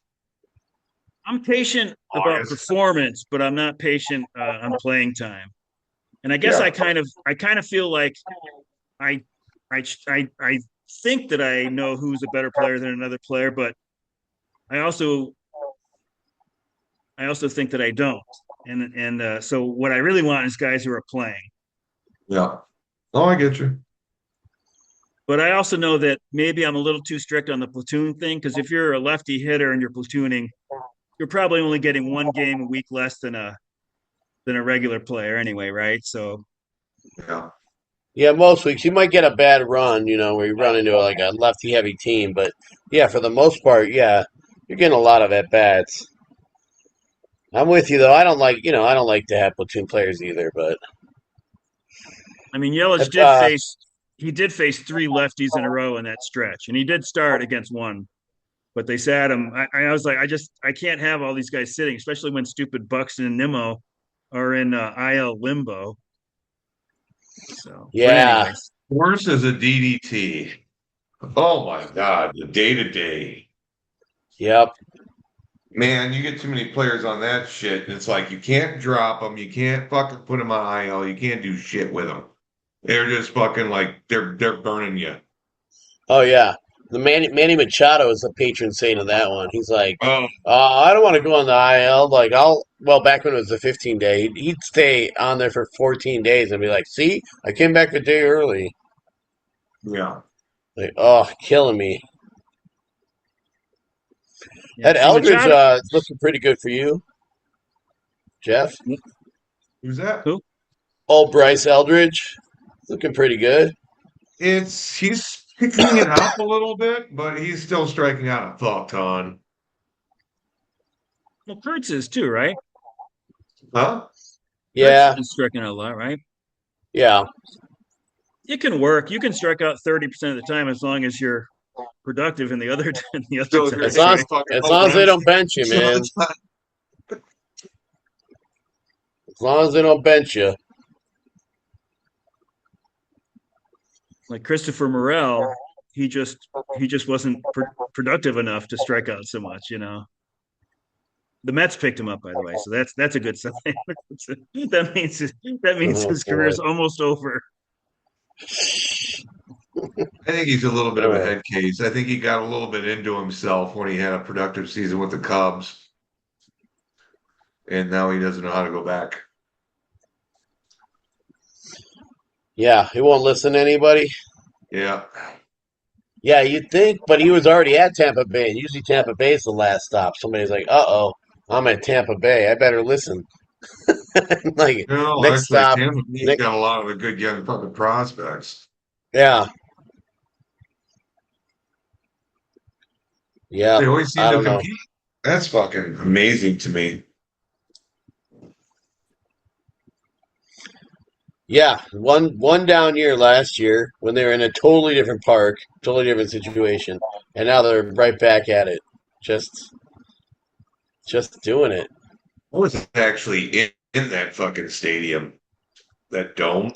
I'm patient about August. performance, but I'm not patient on playing time. And I guess Yeah. I kind of feel like I I I think that I know who's a better player than another player, but I also I also think that I don't. And so what I really want is guys who are playing. Yeah. Oh, I get you. But I also know that maybe I'm a little too strict on the platoon thing because if you're a lefty hitter and you're platooning, you're probably only getting one game a week less than a regular player anyway, right? So Yeah. Yeah, most weeks you might get a bad run, where you run into like a lefty heavy team, but yeah, for the most part, yeah, you're getting a lot of at bats. I'm with you though. I don't like to have platoon players either, but I mean, Yelich did uh, face he did face three lefties in a row in that stretch, and he did start against one, but they sat him. I was like, I can't have all these guys sitting, especially when stupid Buxton and Nimmo are in IL limbo. So, but yeah, anyways, Worse as a DDT. Oh my God, the day to day. yep. Man, you get too many players on that shit, and it's like you can't drop them, you can't fucking put them on IL, you can't do shit with them. They're just fucking like they're burning you. Oh yeah, the Manny Machado is the patron saint of that one. He's like, Oh, I don't want to go on the IL. Like back when it was the 15-day, he'd stay on there for 14 days and be like, see, I came back a day early. yeah. Like, oh, killing me. yeah. That See, Eldridge Machado, is looking pretty good for you, Jeff. Who's that? who? Oh, Bryce Eldridge, looking pretty good. He's picking it up a little bit, but he's still striking out a fuck ton. Well, Kurtz is too, right? Huh? Kurtz Yeah, is striking out a lot, right? yeah. It can work. You can strike out 30% of the time as long as you're productive in the other in the other So if you're As times, long hitting as, right? fucking as home long as they runs, don't bench you, so man. it's not- As long as they don't bench you. Like Christopher Morel, he just wasn't productive enough to strike out so much, you know. The Mets picked him up, by the way, so that's a good sign. that means Oh his boy. career's almost over. I think he's a little bit of a Uh, head case. I think he got a little bit into himself when he had a productive season with the Cubs, and now he doesn't know how to go back. yeah, he won't listen to anybody. Yeah. Yeah, you'd think, but he was already at Tampa Bay. Usually Tampa Bay is the last stop. Somebody's like, "Uh-oh, I'm at Tampa Bay. I better listen." Like No, next actually, stop, Tampa Bay's next, got a lot of the good young fucking prospects. yeah, yeah. They always seem I to don't know. compete. That's fucking amazing to me. Yeah, one down year last year when they were in a totally different park, totally different situation, and now they're right back at it, just just doing it. I was actually in that fucking stadium, that dome.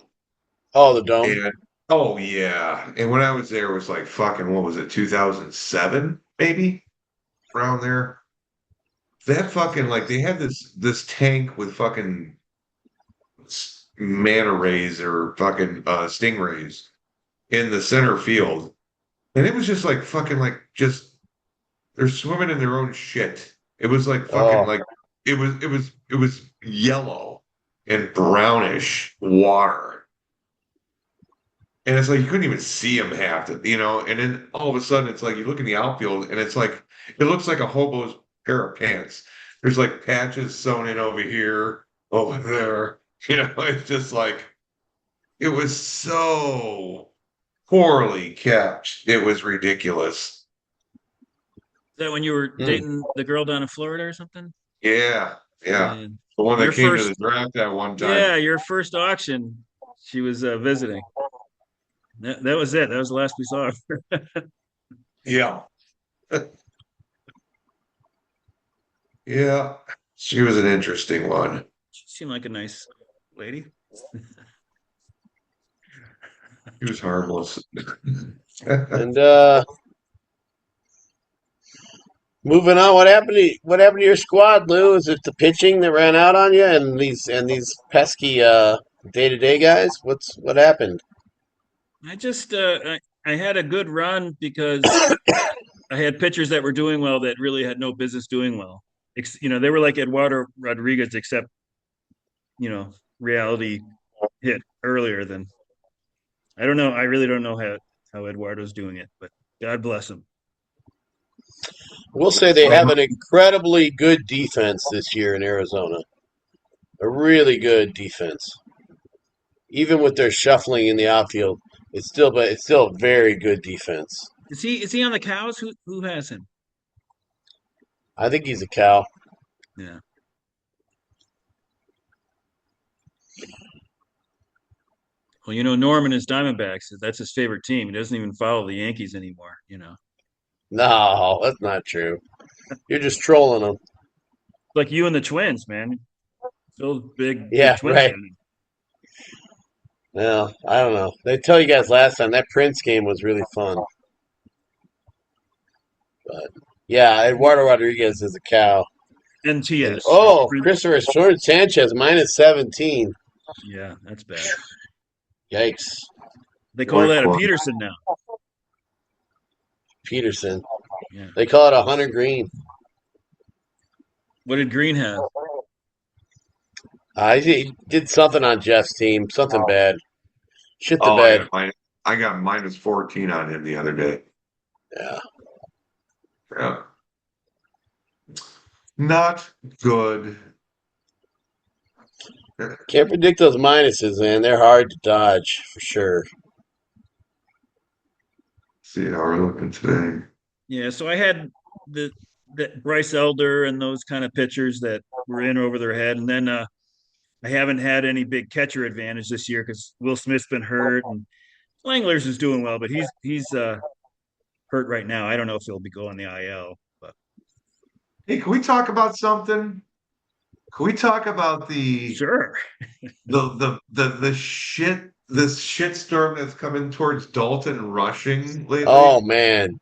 Oh, the dome. And oh yeah. And when I was there, it was like fucking, what was it, 2007, maybe? Around there. That fucking like they had this tank with fucking manta rays or fucking stingrays in the center field. And it was just like fucking like just they're swimming in their own shit. It was like fucking Oh, like it was yellow and brownish water. And it's like you couldn't even see him half the. And then all of a sudden it's like you look in the outfield and it's like it looks like a hobo's pair of pants. There's like patches sewn in over here, over there. It's just like it was so poorly kept. It was ridiculous. Is that when you were hmm. dating the girl down in Florida or something? Yeah, yeah. And The one your that came to the first, draft that one time. yeah, your first auction, she was visiting. That was it. That was the last we saw of her. Yeah. Yeah. She was an interesting one. She seemed like a nice lady. She was harmless. And moving on, what happened to your squad, Lou? Is it the pitching that ran out on you, and these pesky day-to-day guys? What happened? I just I had a good run because I had pitchers that were doing well that really had no business doing well. They were like Eduardo Rodriguez, except you know, reality hit earlier than I don't know. I really don't know how Eduardo's doing it, but God bless him. We'll say they Well, have an incredibly good defense this year in Arizona. A really good defense. Even with their shuffling in the outfield, it's still a very good defense. Is he on the Cows? Who has him? I think he's a cow. Yeah. Well, Norman is Diamondbacks. That's his favorite team. He doesn't even follow the Yankees anymore. No, that's not true. You're just trolling them. Like you and the Twins, man. Phil's big Yeah, Twins right. fan. Well, I don't know. They tell you guys last time that Prince game was really fun. But yeah, Eduardo Rodriguez is a cow. And NTS. oh, Christopher Short Sanchez minus 17. Yeah, that's bad. Yikes. They call boy, that a boy. Peterson now. Peterson. Yeah. They call it a Hunter Green. What did Green have? He did something on Jeff's team, something bad. Shit the Oh, bed. I got minus 14 on him the other day. Yeah. Yeah. Not good. Can't predict those minuses, man. They're hard to dodge for sure. See how we're looking today. Yeah, so I had the that Bryce Elder and those kind of pitchers that were in over their head, and then I haven't had any big catcher advantage this year because Will Smith's been hurt and Langlers is doing well, but he's hurt right now. I don't know if he'll be going the IL, but Hey, can we talk about something? Can we talk about sure. the shit this shitstorm that's coming towards Dalton rushing lately? Oh man.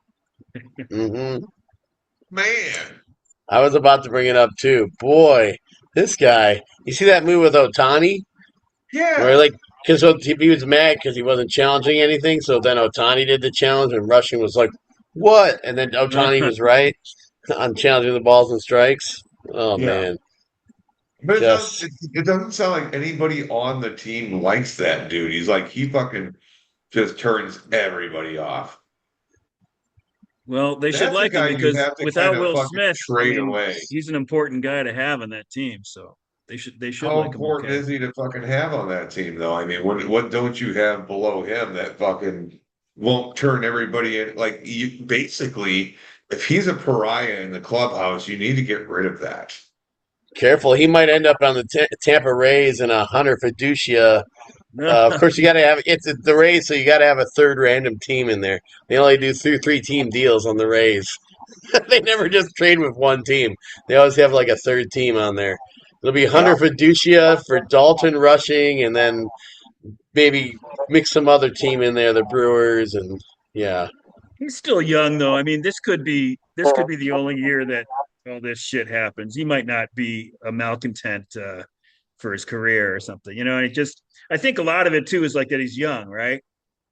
hmm Man. I was about to bring it up too. Boy, this guy. You see that move with Otani? Where Yeah. like, because he was mad because he wasn't challenging anything. So then Otani did the challenge, and Rushing was like, "What?" And then Otani was right on challenging the balls and strikes. Oh Yeah. man, But just it doesn't sound like anybody on the team likes that dude. He's like he fucking just turns everybody off. Well, they should That's a like him guy you because have to kind without of Will fucking Smith, I trade mean, away. he's an important guy to have on that team. So they should How like him important okay. is he to fucking have on that team, though? I mean, what don't you have below him that fucking won't turn everybody in? Like, you basically, if he's a pariah in the clubhouse, you need to get rid of that. careful. He might end up on the Tampa Rays and a Hunter Fiducia. Of course, you got to have the Rays, so you got to have a third random team in there. They only do three team deals on the Rays. They never just trade with one team. They always have like a third team on there. It'll be Yeah. Hunter Fiducia for Dalton Rushing, and then maybe mix some other team in there, the Brewers, and yeah. He's still young though. I mean, this could be the only year that all this shit happens. He might not be a malcontent for his career or something. I think a lot of it too is like that he's young, right?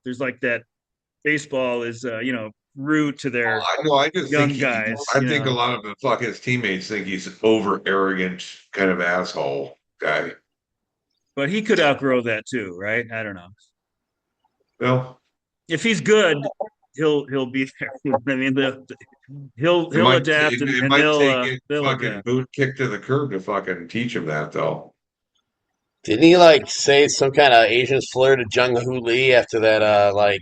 There's like that baseball is root to Well, their I know. I just think young guys. I think a lot of the fuck his teammates think he's an over arrogant kind of asshole guy. But he could outgrow that too, right? I don't know. Well, If he's good, he'll be there. I mean, he'll adapt and, it and might they'll take uh, it they'll fucking adapt. boot kick to the curb to fucking teach him that, though. Didn't he like say some kind of Asian slur to Jung Hoo Lee after that like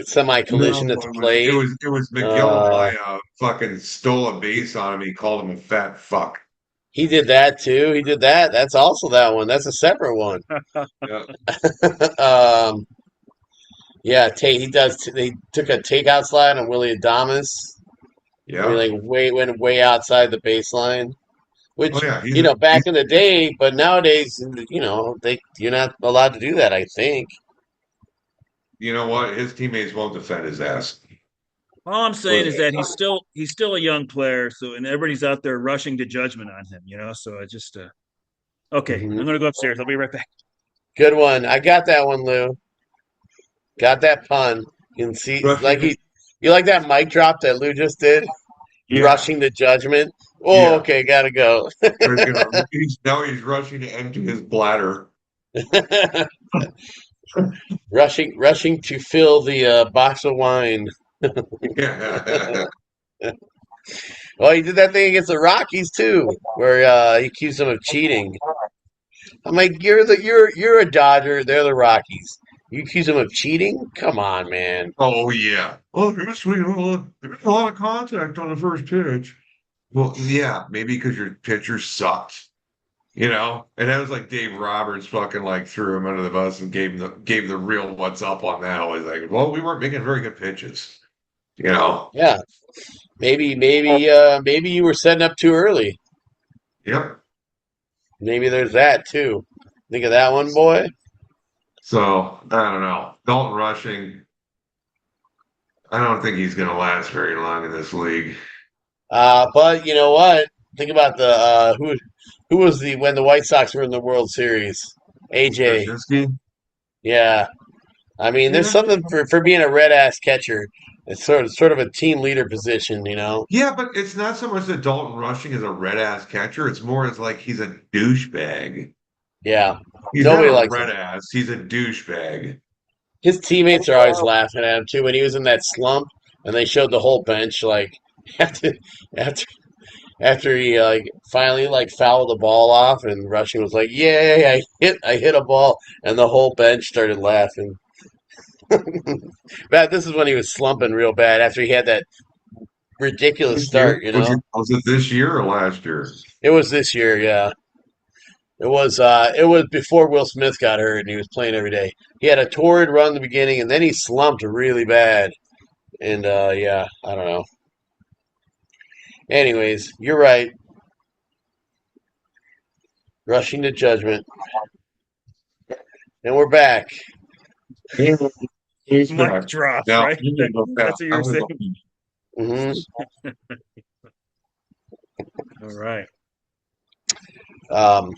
semi No, collision at the plate? it was McGill Uh, Maya fucking stole a base on him. He called him a fat fuck. he did that too. He did that. That's also that one. That's a separate one. Yeah, um, yeah, he does. They took a takeout slide on Willie Adamas. Where yeah. he like went way outside the baseline. Oh Which yeah, back in the day, but nowadays, you're not allowed to do that. I think. you know what? His teammates won't defend his ass. All I'm saying is that he's still a young player, so and everybody's out there rushing to judgment on him. So I just okay. hmm I'm gonna go upstairs. I'll be right back. Good one. I got that one, Lou. Got that pun. You can see like Rushing, you like that mic drop that Lou just did, yeah, rushing to judgment. Oh, yeah. okay, gotta go. Now he's rushing to empty his bladder. rushing to fill the box of wine. Yeah. Well, he did that thing against the Rockies too, where he accused them of cheating. I'm like, you're a Dodger. They're the Rockies. You accuse them of cheating? Come on, man. Oh yeah. Well, there's a lot of contact on the first pitch. Well, yeah, maybe because your pitcher sucked, And that was like Dave Roberts fucking like threw him under the bus and gave the real what's up on that. I was like, well, we weren't making very good pitches, you know. Yeah, maybe you were setting up too early. Yep. Maybe there's that too. Think of that one, boy. So I don't know. Dalton Rushing, I don't think he's going to last very long in this league. But you know what? Think about the who was the when the White Sox were in the World Series. AJ. Straczynski? Yeah. I mean, there's Yeah. something for being a red ass catcher. It's sort of a team leader position, you know. Yeah, but it's not so much that Dalton Rushing is a red ass catcher. It's more as like he's a douchebag. Yeah. He's not Nobody a likes red him. ass. He's a douchebag. His teammates are always laughing at him too when he was in that slump and they showed the whole bench like after after after he finally like fouled the ball off and Rushing was like, "Yay, I hit a ball," and the whole bench started laughing. But this is when he was slumping real bad after he had that ridiculous This year? start, you know. Was it this year or last year? It was this year, yeah. It was before Will Smith got hurt and he was playing every day. He had a torrid run in the beginning and then he slumped really bad. And yeah, I don't know. Anyways, you're right. Rushing to judgment. And we're back. Yeah, he's Mic back. drop, Now, right? you can go now. That's what you I'm were gonna saying. go. hmm All right. Um,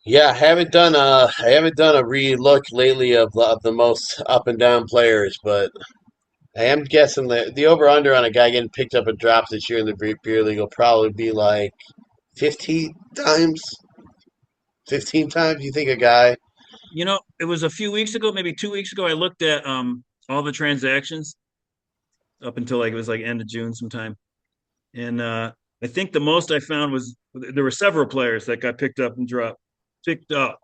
yeah, I haven't done a re-look lately of the most up and down players, but I am guessing that the over under on a guy getting picked up and dropped this year in the beer league will probably be like 15 times. 15 times. You think a guy? It was a few weeks ago, maybe 2 weeks ago. I looked at all the transactions up until like it was like end of June sometime, and I think the most I found was there were several players that got picked up and dropped, picked up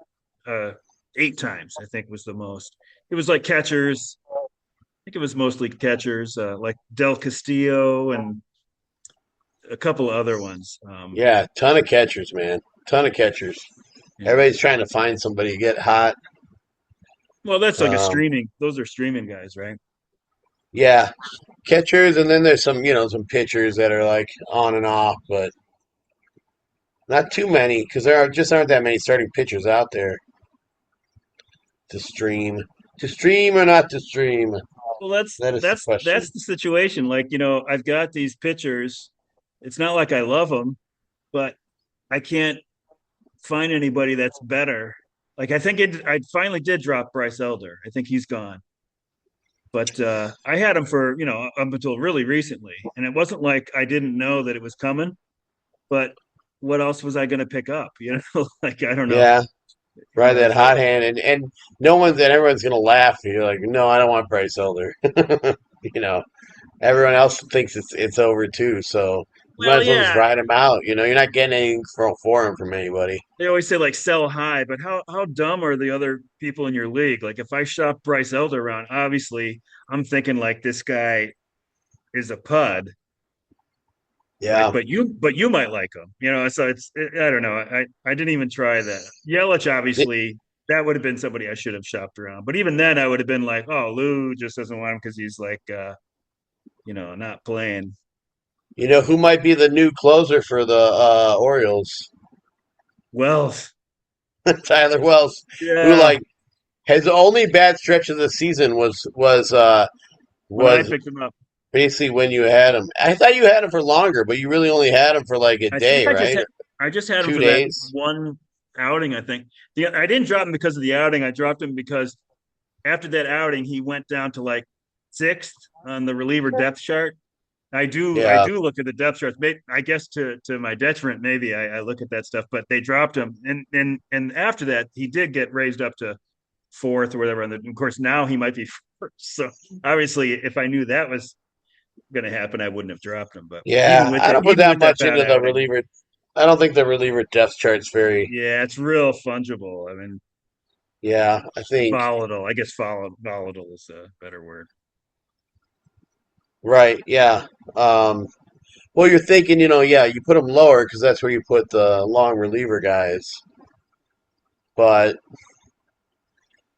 8 times. I think was the most. It was like catchers. I think it was mostly catchers, like Del Castillo and a couple of other ones. Yeah, ton of catchers, man. Ton of catchers. Yeah. Everybody's trying to find somebody to get hot. Well, that's like a Um, streaming. Those are streaming guys, right? yeah, catchers, and then there's some pitchers that are like on and off, but not too many because aren't that many starting pitchers out there to stream. To stream or not to stream? Well, that's That is the that's question. that's the situation. Like, I've got these pitchers. It's not like I love them, but I can't find anybody that's better. Like, I finally did drop Bryce Elder. I think he's gone. But I had him for, up until really recently. And it wasn't like I didn't know that it was coming, but what else was I going to pick up? Like, I don't know. Yeah, right. That hot So, hand, and everyone's gonna laugh. You're like, no, I don't want Bryce Elder. you know, everyone else thinks it's over too. So you might well, as well just yeah, ride him out. You're not getting anything for him from anybody. they always say like sell high, but how dumb are the other people in your league? Like if I shop Bryce Elder around, obviously I'm thinking like this guy is a pud. Like, Yeah. but you might like him, So I don't know. I didn't even try that. Yelich, obviously, that would have been somebody I should have shopped around. But even then, I would have been like, oh, Lou just doesn't want him because he's like, not playing. You know who might be the new closer for the Orioles? Well, Tyler Wells, who yeah. like his only bad stretch of the season When I was picked him up, basically when you had him. I thought you had him for longer, but you really only had him for like a I think day, right? Or I just had him two for that days. one outing. I think I didn't drop him because of the outing. I dropped him because after that outing, he went down to like sixth on the reliever depth chart. I Yeah. do look at the depth charts. Maybe, I guess to my detriment, maybe I look at that stuff, but they dropped him, and after that, he did get raised up to fourth or whatever. And of course, now he might be first. So obviously, if I knew that was going to happen, I wouldn't have dropped him. But Yeah. I don't put even that with that much bad into the outing, reliever. I don't think the reliever depth chart's very. yeah, it's real fungible. I mean, Yeah, I think. volatile. I guess volatile is a better word. Right. Yeah. Um, well, you're thinking, yeah, you put them lower because that's where you put the long reliever guys. But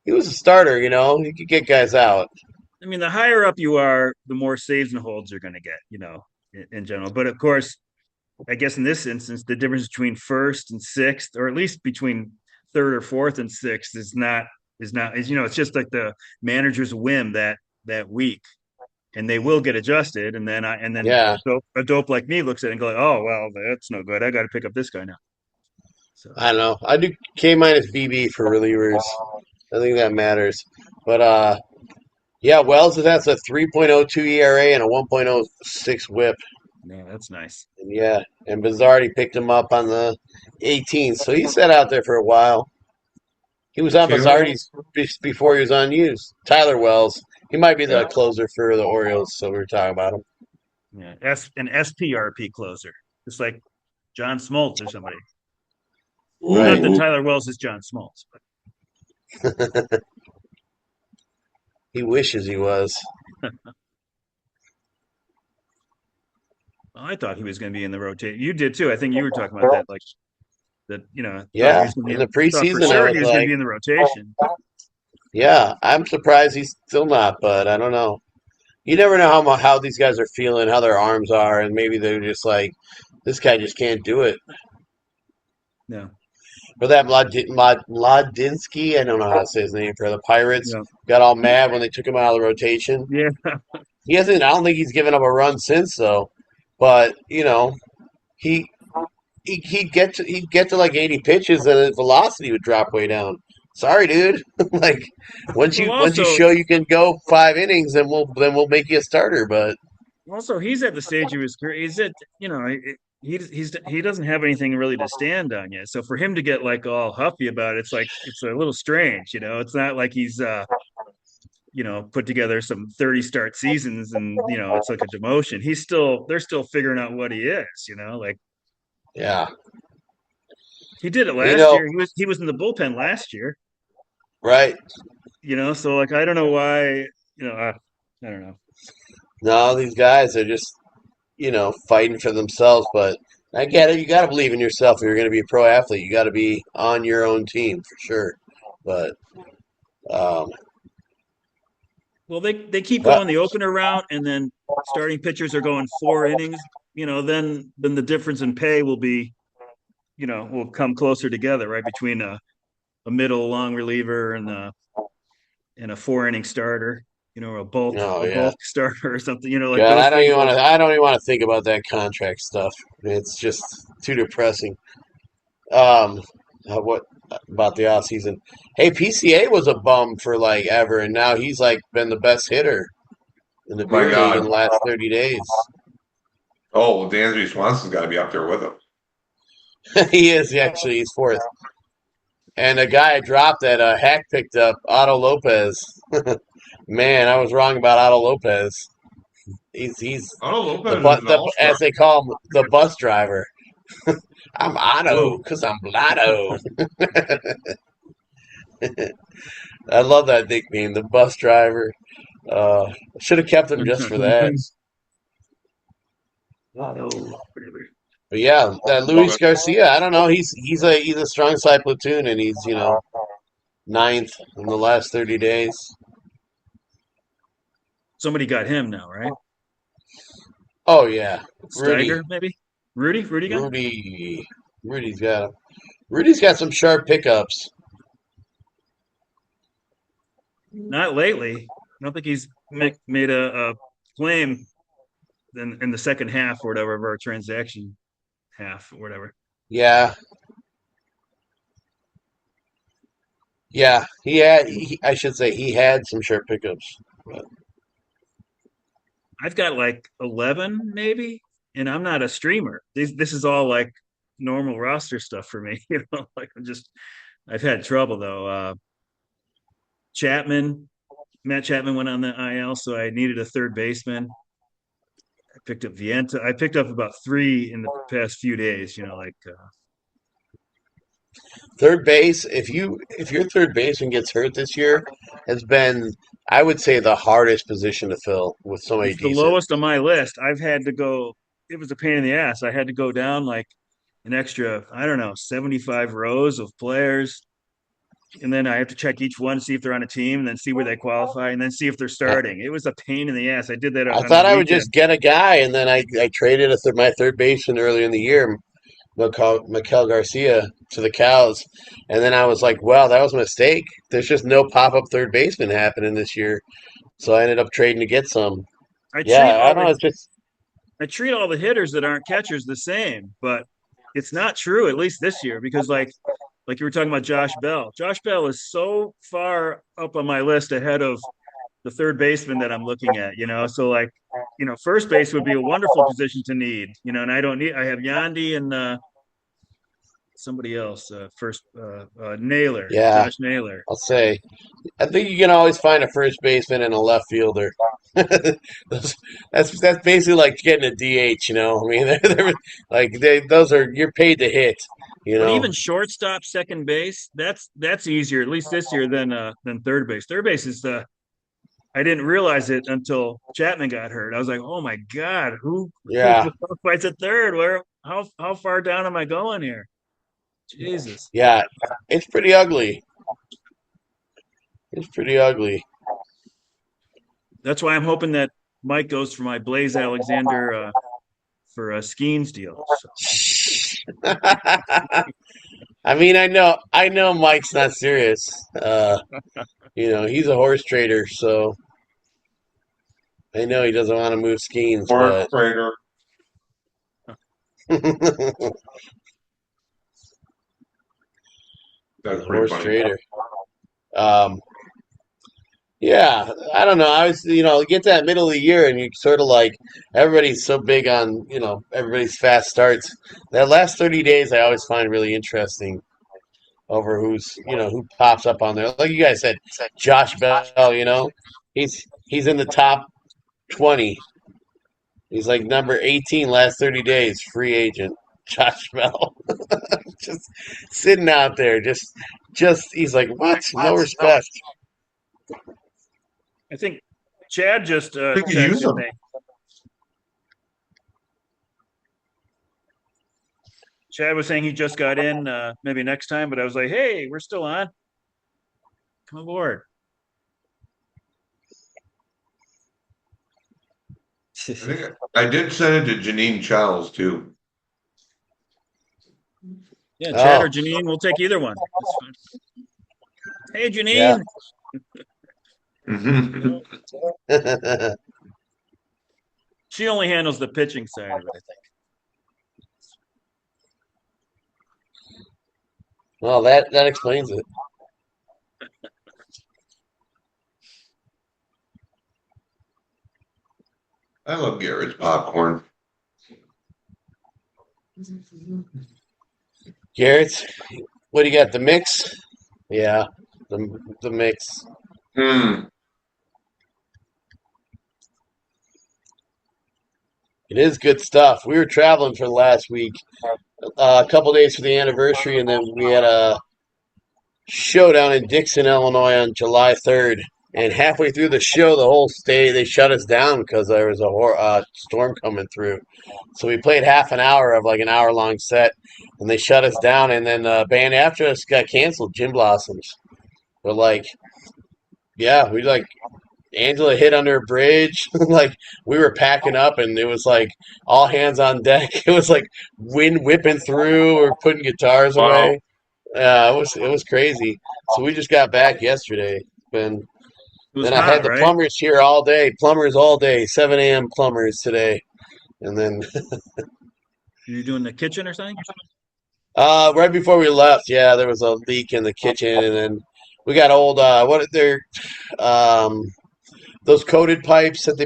he was a starter, he could get guys out. I mean, the higher up you are, the more saves and holds you're going to get, in general. But of course, I guess in this instance, the difference between first and sixth, or at least between third or fourth and sixth, is it's just like the manager's whim that week, and they will get adjusted. And then Yeah, a dope like me looks at it and go, oh well, that's no good. I got to pick up this guy now. So I don't know. I do K minus BB for relievers. I think that matters. But yeah, Wells has a 3.02 ERA and a 1.06 WHIP. yeah, that's nice. And yeah, and Bizzardi picked him up on the 18th, so he sat out there for a while. He was on Taylor, Bizzardi's before he was on used. Tyler Wells. He might be the yeah, closer for the Orioles, so we were talking about him. Yeah, an SPRP closer, just like John Smoltz or somebody. Not Right. that Tyler Wells is John Smoltz, but He wishes he was. well, I thought he was going to be in the rotation. You did too. I think you were talking about that, like that. Thought he Yeah, was going to in be. the Thought for preseason, I sure was he was going to like, be in the rotation. yeah, I'm surprised he's still not, but I don't know. You never know how these guys are feeling, how their arms are, and maybe they're just like, this guy just can't do it. No, For that Mladinsky, I don't know how to say his name, for the Pirates, no, got all mad when they took him out of the rotation. yeah. He hasn't. I don't think he's given up a run since, though. But he he'd get to like 80 pitches and his velocity would drop way down. Sorry, dude. Like once Well, you show you can go 5 innings, then we'll make you a starter. But also he's at the stage of his career. He's at he doesn't have anything really to stand on yet. So for him to get like all huffy about it, it's like it's a little strange. It's not like he's put together some 30 start seasons and it's like a demotion. They're still figuring out what he is. Like yeah, he did it you last know, year. He was in the bullpen last year. right? So like I don't know why. I don't know. No, these guys are just fighting for themselves. But I get it. You got to believe in yourself if you're going to be a pro athlete. You got to be on your own team for sure. But um, Well, they keep well, going the opener route, and then starting pitchers are going 4 innings. Then the difference in pay will come closer together, right, between a middle long reliever and a 4 inning starter. A bulk oh a yeah. bulk starter or something. Like God, those things. I don't even want to think about that contract stuff. It's just too depressing. Um, what about the off season? Hey, PCA was a bum for like ever, and now he's like been the best hitter in the my beer league in God. the last 30 days. Oh, well, Dansby Swanson's got to be up there with him. He is actually he's fourth, and a guy I dropped that Hack picked up, Otto Lopez. Man, I was wrong about Otto Lopez. He's Otto the Lopez is but an the all-star. as they call him the bus driver. I'm Otto Whoa. because I'm Blotto. I love that nickname, the bus driver. Should have kept him just for that. But yeah, that Love Luis it. Garcia, I don't know. He's a strong side platoon, and he's ninth in the last 30 days. Somebody got him now, right? Oh yeah, Rudy, Steiger, maybe. Rudy got him? Rudy, Rudy's got him. Rudy's got some sharp pickups. Not lately. I don't think he's made a claim in the second half or whatever of our transaction half or whatever. Yeah, Yeah, he had. I should say he had some sharp pickups. But I've got like 11 maybe, and I'm not a streamer. This is all like normal roster stuff for me. Like I've had trouble though. Chapman, Matt Chapman went on the IL, so I needed a third baseman. I picked up Vienta. I picked up about three in the past few days. third base, if your third baseman gets hurt this year, has been, I would say, the hardest position to fill with somebody it's the decent. lowest on my list. I've had to go. It was a pain in the ass. I had to go down like an extra, I don't know, 75 rows of players, and then I have to check each one, see if they're on a team, and then see where they qualify, and then see if they're I, starting. It was a pain in the ass. I did that I on the thought I would weekend. just get a guy, and then I traded my third baseman earlier in the year, Mikel Garcia, to the Cows, and then I was like, wow, that was a mistake. There's just no pop up third baseman happening this year, so I ended up trading to get some. I treat Yeah, I all don't the know. It's just I treat all the hitters that aren't catchers the same, but it's not true, at least this year, because like you were talking about Josh Bell. Josh Bell is so far up on my list ahead of the third baseman that I'm looking at. So like, first base would be a wonderful position to need, and I have Yandy and somebody else, first Naylor, yeah. Josh Naylor. I'll say I think you can always find a first baseman and a left fielder. That's basically like getting a DH. I mean, those are you're paid to hit. You But know, even shortstop, second base, that's easier, at least this year, than third base. Third base is I didn't realize it until Chapman got hurt. I was like, oh my God, who yeah, fights at third? How far down am I going here? Jesus. yeah. It's pretty ugly. It's pretty ugly. That's why I'm hoping that Mike goes for my Blaze Alexander for a Skeens deal. So I mean, I know Mike's not serious. He's a horse trader, so I know he doesn't want to move Skeens, Horse but trader. That's pretty horse funny. trader. Um, Yeah, I don't know. I was, get to that middle of the year and you sort of like everybody's so big on, everybody's fast starts. That last 30 days I always find really interesting over who pops up on there. Like you guys said, Josh Bell, he's in the top 20. He's like number 18 last 30 days, free agent. Josh Bell. Just sitting out there, just he's like, what? No respect. I think Chad just You could use texted them. me. Chad was saying he just got in, maybe next time, but I was like, hey, we're still on. Come aboard. I think I did send it to Janine Childs too. Yeah, Chad or Oh, Janine, we'll take either one. That's fine. Hey, yeah. Janine. Hmm. She only handles the pitching side of it, I think. Well, that explains it. I love Garrett's popcorn. Garrett, what do you got? The mix? Yeah, the mix. Hmm. It is good stuff. We were traveling for the last week, a couple days for the anniversary, and then we had a show down in Dixon, Illinois on July 3rd. And halfway through the show, the whole state they shut us down because there was a storm coming through. So we played half an hour of like an hour long set, and they shut us down. And then the band after us got canceled. Gin Blossoms. We're like, yeah, we like Angela hit under a bridge. Like we were packing up, and it was like all hands on deck. It was like wind whipping through. We're putting guitars Wow. away. Yeah, it was crazy. So we just got back yesterday. And It was then I had hot, the right? plumbers here all day. Plumbers all day. 7 a.m. plumbers today. And then You're doing the kitchen or something? right before we left, yeah, there was a leak in the kitchen, and then We got old what they're um, those coated pipes that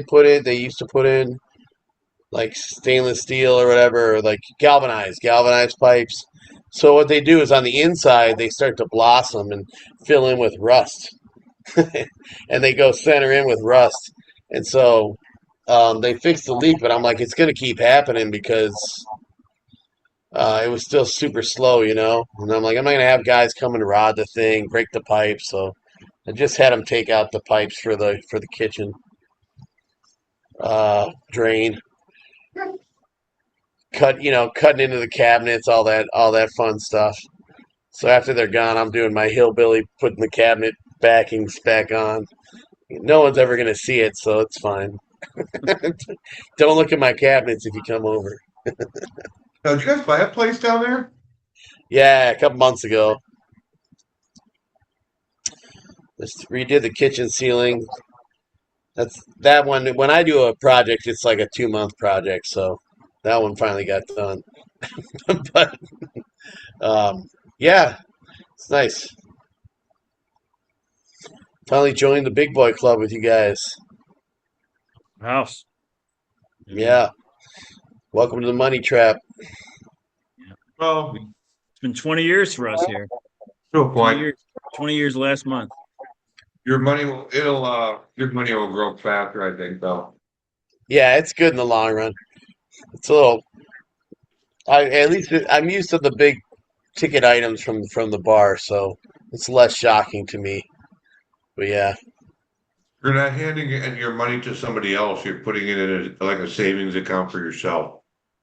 they used to put in like stainless steel or whatever, or like galvanized pipes. So what they do is on the inside they start to blossom and fill in with rust, and they go center in with rust, and so they fixed the leak. But I'm like, it's going to keep happening because it was still super slow, you know. And I'm like, I'm not going to have guys come and rod the thing, break the pipes. So I just had them take out the pipes for the kitchen drain, cutting into the cabinets, all that fun stuff. So after they're gone, I'm doing my hillbilly, putting the cabinet backings back on. No one's ever gonna see it, so it's fine. Don't look at my cabinets if you come over. Now, did you guys buy a place down there? Yeah, a couple months ago, just redid the kitchen ceiling. That's that one. When I do a project, it's like a 2 month project, so that one finally got done. But um, yeah, it's nice. Finally joined the big boy club with you guys. House. Yeah. Yeah, welcome to the money trap. Yeah. Well, It's been 20 years for us here. to a 20 point. years. 20 years last month. Your money will grow faster, I think, though. Yeah, it's good in the long run. It's a little. At least I'm used to the big ticket items from the bar, so it's less shocking to me. But yeah, You're not handing your money to somebody else. You're putting it in like a savings account for yourself.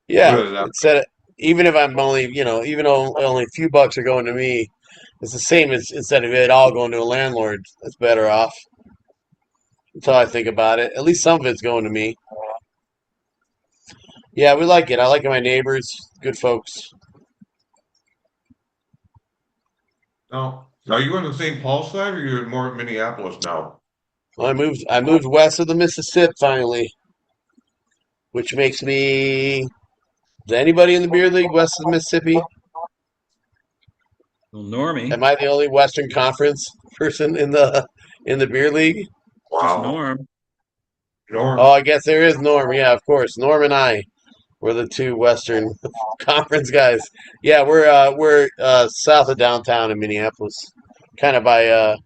yeah. Really, that. Even if I'm only even though only a few bucks are going to me, it's the same as instead of it all going to a landlord. That's better off. That's how I think about it. At least some of it's going to me. Yeah, we like it. I like my neighbors, good folks. No. Are you on the St. Paul side or you're more Minneapolis now? Well, I moved west of the Mississippi finally, which makes me. Is anybody in the beer league west of the Mississippi? Well, Normie. Am I the only Western Conference person in the beer league? Just Wow. Norm. Oh, Norm. I guess there is Norm. Yeah, of course. Norm and I were the two Western Conference guys. Yeah, we're south of downtown in Minneapolis, kind of by uh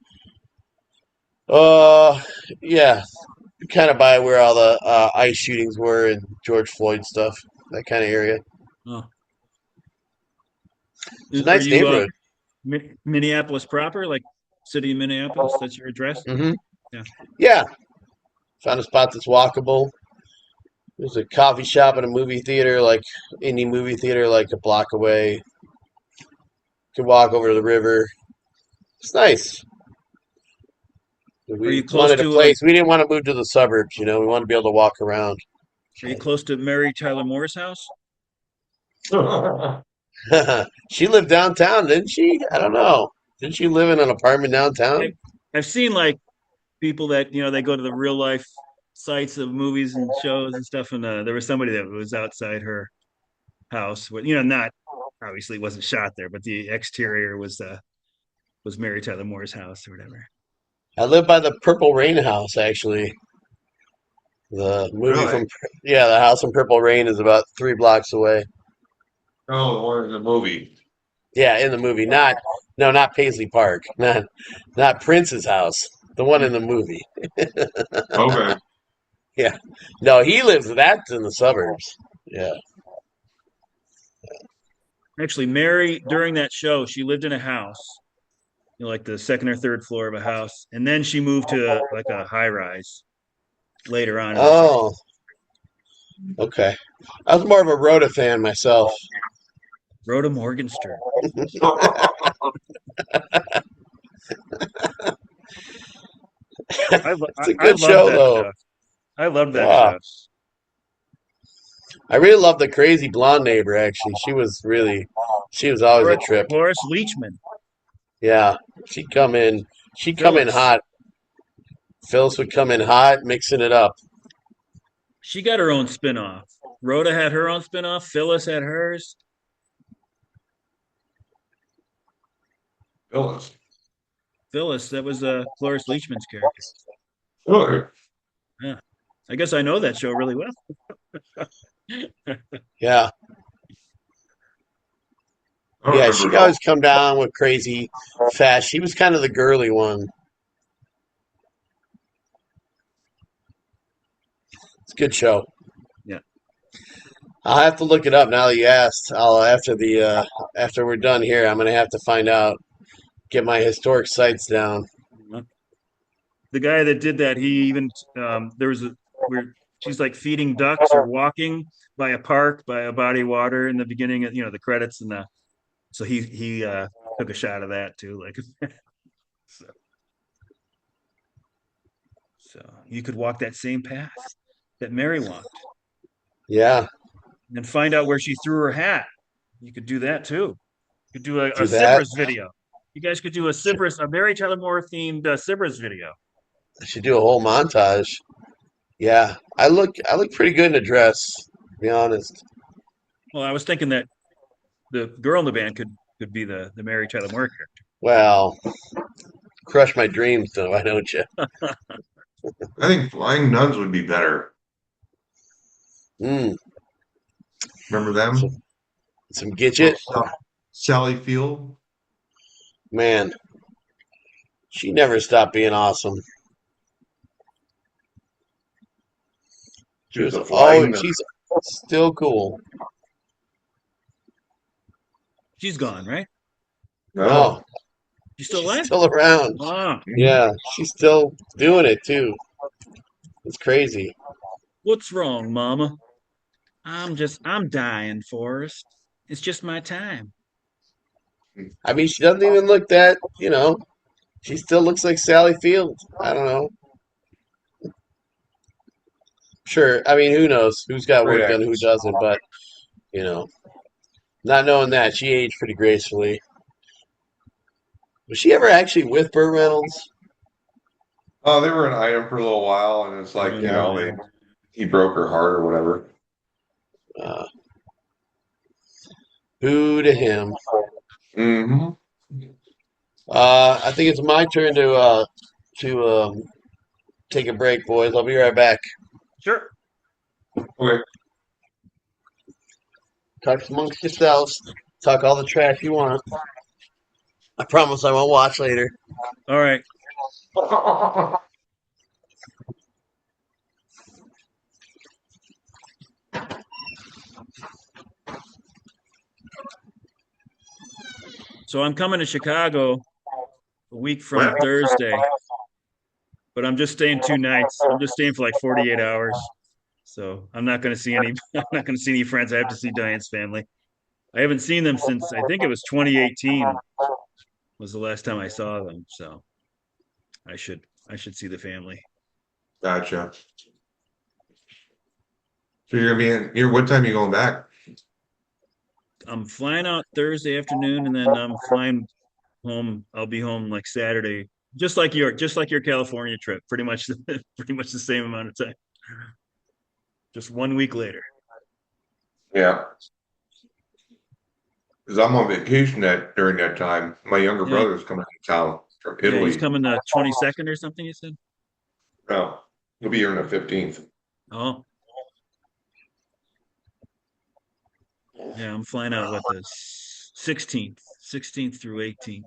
yeah, kind of by where all the ice shootings were and George Floyd stuff, that kind of area. Oh. It's a Are nice you neighborhood. Minneapolis proper? Like city of Minneapolis? That's your address? Hmm. Yeah. Yeah, found a spot that's walkable. There's a coffee shop and a movie theater, like indie movie theater, like a block away. Could walk over to the river. It's nice. Are We you close wanted a to place. We didn't want to move to the suburbs. We wanted to be able to walk around. are you close to Mary Tyler Moore's house? She lived downtown, didn't she? I don't know. Didn't she live in an apartment downtown? I, I've seen like people that they go to the real life sites of movies and shows and stuff, and there was somebody that was outside her house. Not obviously wasn't shot there, but the exterior was Mary Tyler Moore's house or whatever. I live by the Purple Rain house, actually. The movie Really? from, yeah, the house in Purple Rain is about 3 blocks away. Oh, the one in the movie. Yeah, in the movie. Not, no, not Paisley Park. Not Prince's house. The one in the movie. Okay. Yeah. No, he lives, that's in the suburbs. Yeah. Actually, Mary during that show, she lived in a house, like the second or third floor of a house, and then she moved to like a high rise later on in the show. Oh, okay. I was more of a Rhoda fan myself. Rhoda Morgenstern. I, lo- It's a I good loved show, that though. show. I loved that Yeah. show. I really love the crazy blonde neighbor, actually. She was always a trip. Horace Leachman, Yeah. She'd come in, she'd come in Phyllis. hot. Phyllis would come in hot, mixing it up. She got her own spinoff. Rhoda had her own spinoff. Phyllis had hers. Phyllis. Phyllis, that was Cloris Leachman's character. Oh, Yeah. I guess I know that show really well. Yeah. I don't Yeah, remember she'd it all. always come down with crazy fast. She was kind of the girly one. It's a good show. Yeah. I'll have to look it up now that you asked. I'll after we're done here, I'm gonna have to find out, get my historic sites down. The guy that did that, he even there was a where she's like feeding ducks or walking by a park by a body of water in the beginning of the credits and the so he took a shot of that too like so, so you could walk that same path that Mary walked Yeah, and find out where she threw her hat. You could do that too. You could do a do that. Sybris video. You guys could do a Mary Tyler Moore themed Sybris video. I should do a whole montage. Yeah, I look pretty good in a dress, to be honest. Well, I was thinking that the girl in the band could be the Mary Tyler Moore Well, crush my dreams, though. Why don't you? character. I think Flying Nuns would be better. Mm, Remember them? some some Gidget, Well, Sally Field. man. She never stopped being awesome. She She was was a oh, Flying Nun. she's still cool. She's gone, right? No. No, She's still she's alive? still around. Ah, Mhm. Yeah, she's still doing it too. It's crazy. what's wrong, Mama? I'm dying, Forrest. It's just my time. I mean, she doesn't even look that. She still looks like Sally Field. I don't know. Sure. I mean, who knows? Who's got Great work done, who actress. doesn't? But you know, not knowing that, she aged pretty gracefully. Was she ever actually with Burt Reynolds? Oh, they were an item for a little while, and it's I like, don't know. he broke her heart or whatever. Uh, who to him? Hmm. I think it's my turn to take a break, boys. I'll be right back. Sure. Okay. Talk amongst yourselves. Talk all the trash you want. I promise I won't watch later. All right. So I'm coming to Chicago a week When? from Thursday, but I'm just staying 2 nights. I'm just staying for like 48 hours. So I'm not going to see any. I'm not going to see any friends. I have to see Diane's family. I haven't seen them since I think it was 2018 was the last time I saw them. So I should see the family. Gotcha. So you're gonna be in here. What time are you going back? I'm flying out Thursday afternoon, and then I'm flying home. I'll be home like Saturday, just like your California trip. Pretty much, pretty much the same amount of time. Just 1 week later. Yeah. Because I'm on vacation during that time. My younger Yeah, brother's coming to town from yeah. He's Italy. coming the 22nd or something. You said. No, he'll be here on the 15th. Oh, yeah. I'm flying out what the 16th through 18th.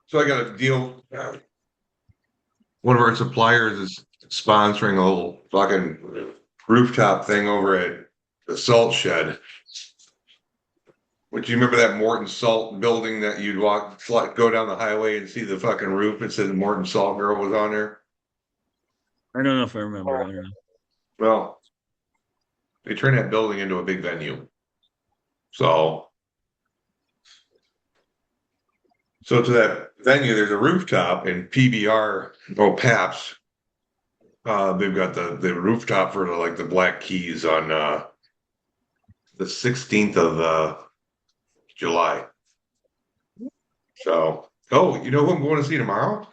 So I got a deal. One of our suppliers is sponsoring a little fucking rooftop thing over at the salt shed. Would you remember that Morton Salt building that you'd go down the highway and see the fucking roof? It said Morton Salt Girl was on there. I don't know if I remember. I don't know. Well, they turned that building into a big venue. So to that venue, there's a rooftop in PBR, Paps. They've got the rooftop for like the Black Keys on the 16th of July. So, you know who I'm going to see tomorrow?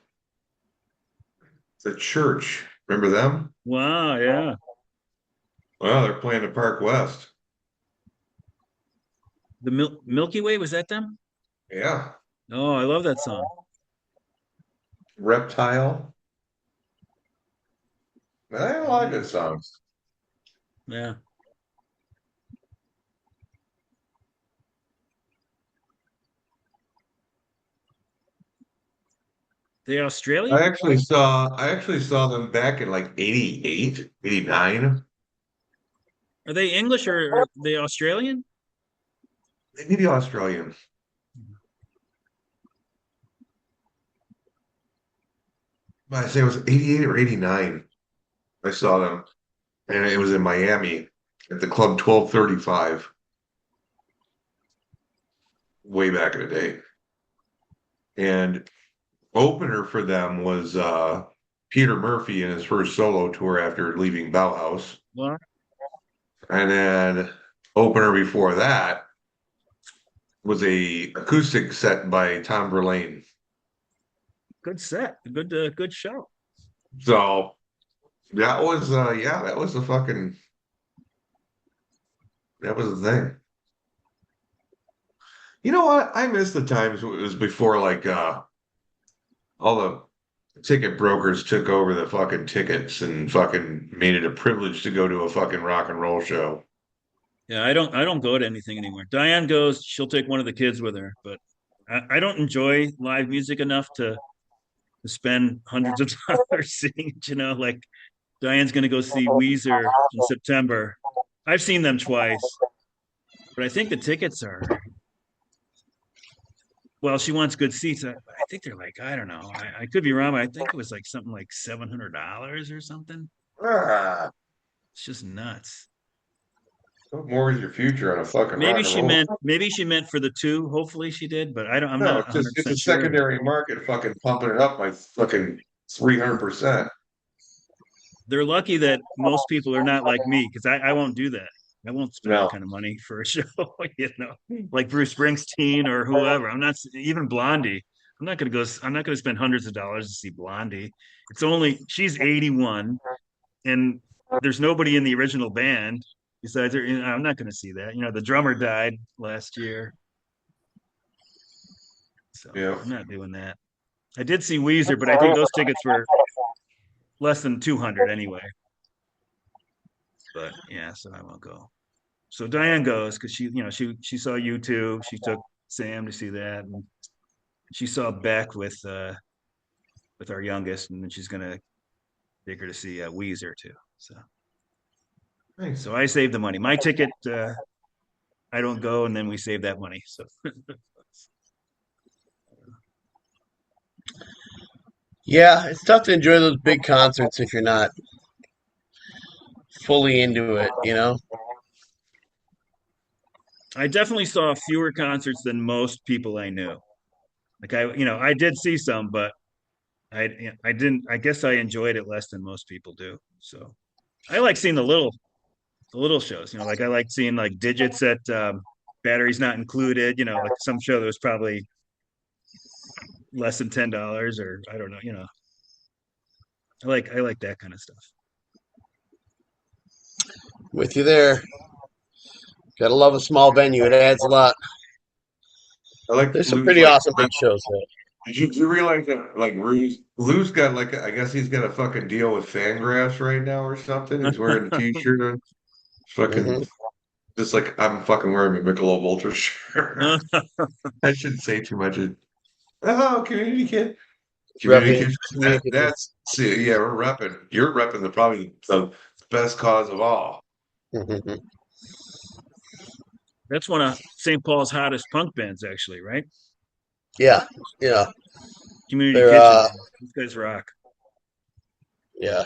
The Church. Remember them? Wow. Yeah. Well, they're playing the Park West. The Milky Way, was that them? Yeah. Oh, I love that song. Reptile. I don't like this song. Yeah. They Australian? I actually saw them back in like 88, 89. Are they English or are they Australian? Maybe Australian. But I say it was 88 or 89. I saw them. And it was in Miami at the Club 1235 way back in the day. And opener for them was Peter Murphy in his first solo tour after leaving Bauhaus. Well, And then opener before that was a acoustic set by Tom Verlaine. good set. Good show. So that was yeah, that was the thing. You know what? I miss the times when it was before like all the ticket brokers took over the fucking tickets and fucking made it a privilege to go to a fucking rock and roll show. Yeah, I don't go to anything anymore. Diane goes, she'll take one of the kids with her, but I don't enjoy live music enough to spend hundreds of dollars seeing it, like Diane's gonna go see Weezer in September. I've seen them twice, but I think the tickets are well, she wants good seats. I think they're like, I don't know. I could be wrong, but I think it was like something like $700 or something. Ah, It's just nuts. what more is your future on a fucking rock and roll? Maybe she meant for the two. Hopefully she did, but I'm No, not it's just it's a 100% sure. secondary market fucking pumping it up by fucking 300%. They're lucky that most people are not like me because I won't do that. I won't spend that No. kind of money for a show, like Bruce Springsteen or whoever. I'm not even Blondie. I'm not going to spend hundreds of dollars to see Blondie. She's 81 and there's nobody in the original band besides her. I'm not going to see that. The drummer died last year. So Yeah. I'm not doing that. I did see Weezer, but I think those tickets were less than 200 anyway. But yeah, so I won't go. So Diane goes because she saw U2. She took Sam to see that, and she saw Beck with our youngest, and then she's gonna take her to see Weezer too. Nice. So I saved the money. My ticket, I don't go, and then we save that money. So Yeah, it's tough to enjoy those big concerts if you're not fully into it. I definitely saw fewer concerts than most people I knew. Like I did see some, but I didn't. I guess I enjoyed it less than most people do. So I like seeing the little shows. Like I like seeing like Digits at Batteries Not Included. Like some show that was probably less than $10, or I don't know. I like that kind of stuff. With you there. Gotta love a small venue. It adds a lot. I like There's some Lou's pretty like awesome big shows though. did you realize that like Lou's got like I guess he's got a fucking deal with Fangraphs right now or something. He's wearing a t-shirt on fucking Hmm. just like I'm fucking wearing a Michelob Ultra shirt. I shouldn't say too much. Oh, community kid. Community Repping kid. communicative. That's see, yeah, we're repping. You're repping probably the best cause of all. Hmm. That's one of St. Paul's hottest punk bands, actually, right? Yeah, yeah. Community They're Kitchen, man. These guys rock. yeah.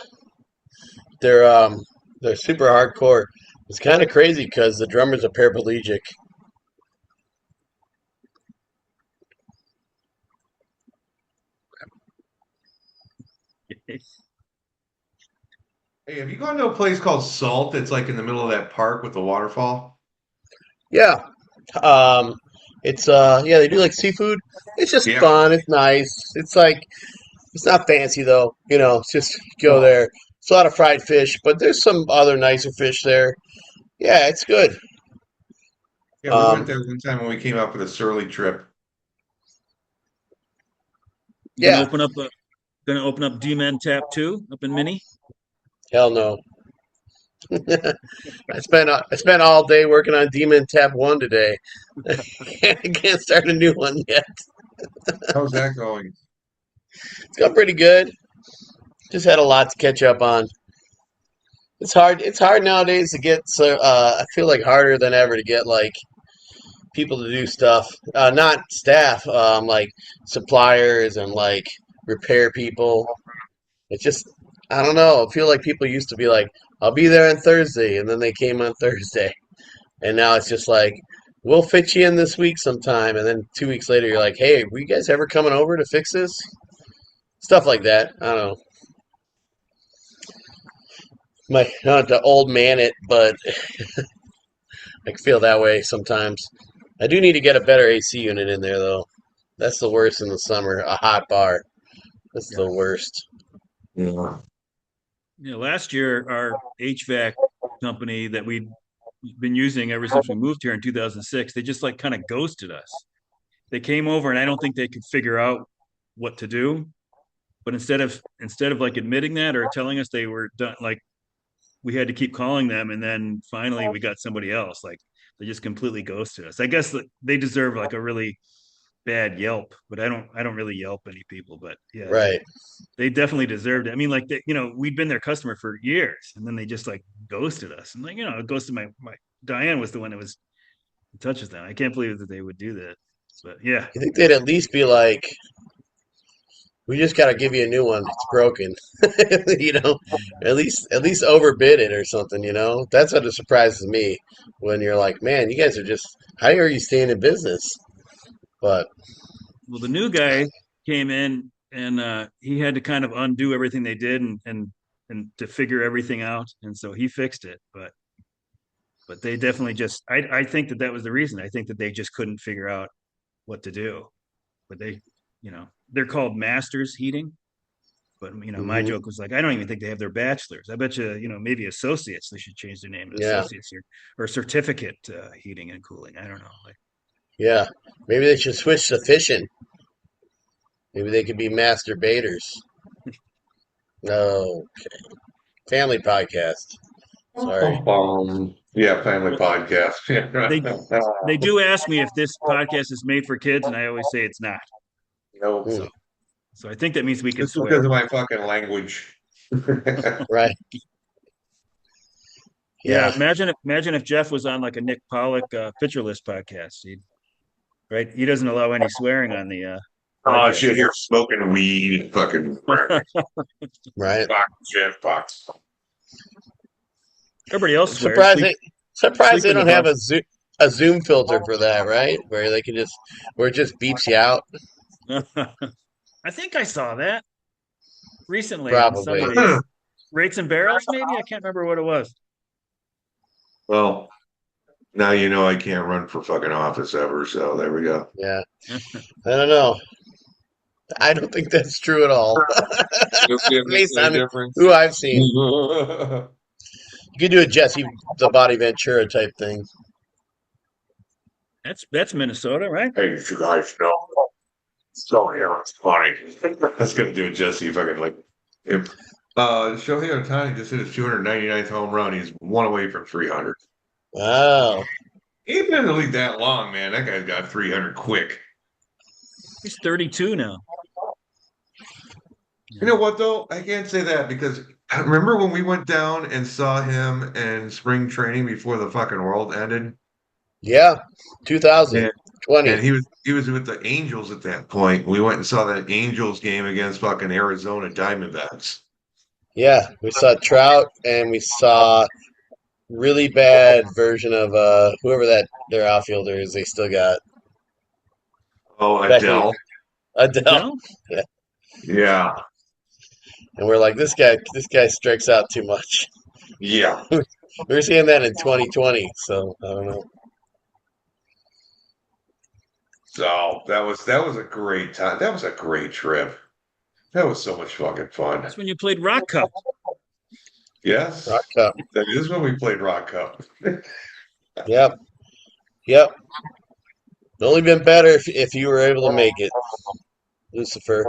They're super hardcore. It's kind of crazy because the drummer's a paraplegic. Hey, have you gone to a place called Salt that's like in the middle of that park with the waterfall? Yeah. It's yeah, they do like seafood. It's just Yeah. fun. It's nice. It's not fancy though. It's just go Oh. there. It's a lot of fried fish, but there's some other nicer fish there. Yeah, it's good. Yeah, we went Um, there one time when we came out for the Surly trip. You gonna yeah, open up a Going to open up D-Men Tap 2 up in Mini. Hell no. I spent all day working on Demon Tap 1 today. I can't start a new one yet. How's that going? It's gone pretty good. Just had a lot to catch up on. It's hard. It's hard nowadays to get. So I feel like harder than ever to get like people to do stuff. Not staff. Like suppliers and like repair people. It's just I don't know. I feel like people used to be like, "I'll be there on Thursday," and then they came on Thursday, and now it's just like, "We'll fit you in this week sometime," and then 2 weeks later, you're like, "Hey, were you guys ever coming over to fix this?" Stuff like that. I don't know. My not to old man it, but I feel that way sometimes. I do need to get a better AC unit in there though. That's the worst in the summer. A hot bar. That's Yeah. the worst. Yeah. Last year our HVAC company that we'd been using ever since we moved here in 2006, they just like kind of ghosted us. They came over and I don't think they could figure out what to do. But instead of like admitting that or telling us they were done, like we had to keep calling them, and then finally we got somebody else. Like they just completely ghosted us. I guess they deserve like a really bad Yelp, but I don't really Yelp any people. But yeah, they Right. they definitely deserved it. I mean, like we'd been their customer for years, and then they just like ghosted us, and like ghosted my Diane was the one that was in touch with them. I can't believe that they would do that. But yeah, You think they'd at least be like, we just got to give you a new one. It's broken. you know, at least overbid it or something. That's what surprises me when you're like, man, you guys are just. How are you staying in business? But well, the new guy came in and he had to kind of undo everything they did and to figure everything out, and so he fixed it. But they definitely just I think that was the reason. I think that they just couldn't figure out what to do. But they're called masters heating. But my mhm, joke was like, I don't even think they have their bachelors. I bet you, maybe associates. They should change their name to yeah, associates here, or certificate heating and cooling. I don't know. Like, yeah. Maybe they should switch to fishing. Maybe they could be masturbators. No, family podcast. Sorry. Yeah, family well, podcast. they they do ask me if this podcast is made for kids, and I always say it's not. No, Hmm, So so I think that means we can just because swear. of my fucking language. right. Yeah, Yeah. imagine if Jeff was on like a Nick Pollock pitcher list podcast. Right? He doesn't allow any swearing on the Oh podcast. shit, you're smoking weed, fucking Right. fuck, shit, fuck. Everybody else I'm swears. surprised Sleep they surprised sleep they in the don't have bus. a Zoom filter for that, right? Where it just beeps you out. I think I saw that recently on some of Probably. these rates and barrels. Maybe I can't remember what it was. Well, now you know I can't run for fucking office ever, so there we go. Yeah. I don't know. I don't think that's true at all. You see it makes Based no on difference. who I've seen. You could do a Jesse the Body Ventura type thing. That's Minnesota, right? Hey, you guys know. Shohei it's funny. That's gonna do it, Jesse. Fucking like if Shohei Ohtani just hit his 299th home run, he's one away from 300. Wow. He ain't been in the league that long, man. That guy's got 300 quick. He's 32 now. You know what though? I can't say that because I remember when we went down and saw him in spring training before the fucking world ended. Yeah. And 2020. and he was with the Angels at that point. We went and saw that Angels game against fucking Arizona Diamondbacks. Yeah. We saw Trout and we saw really bad version of whoever that their outfielder is they still got. Oh, Especially Adele. Adele. Adele? Yeah. Yeah. And we're like, this guy strikes out too much. Yeah. We were seeing that in 2020, so I don't know. So that was a great time. That was a great trip. That was so much fucking fun. That's when you played Rock Cup. Yes. Rock Cup. That is when we played Rock Cup. Yep. Yep. It'd only been better if you were able to make it, Lucifer.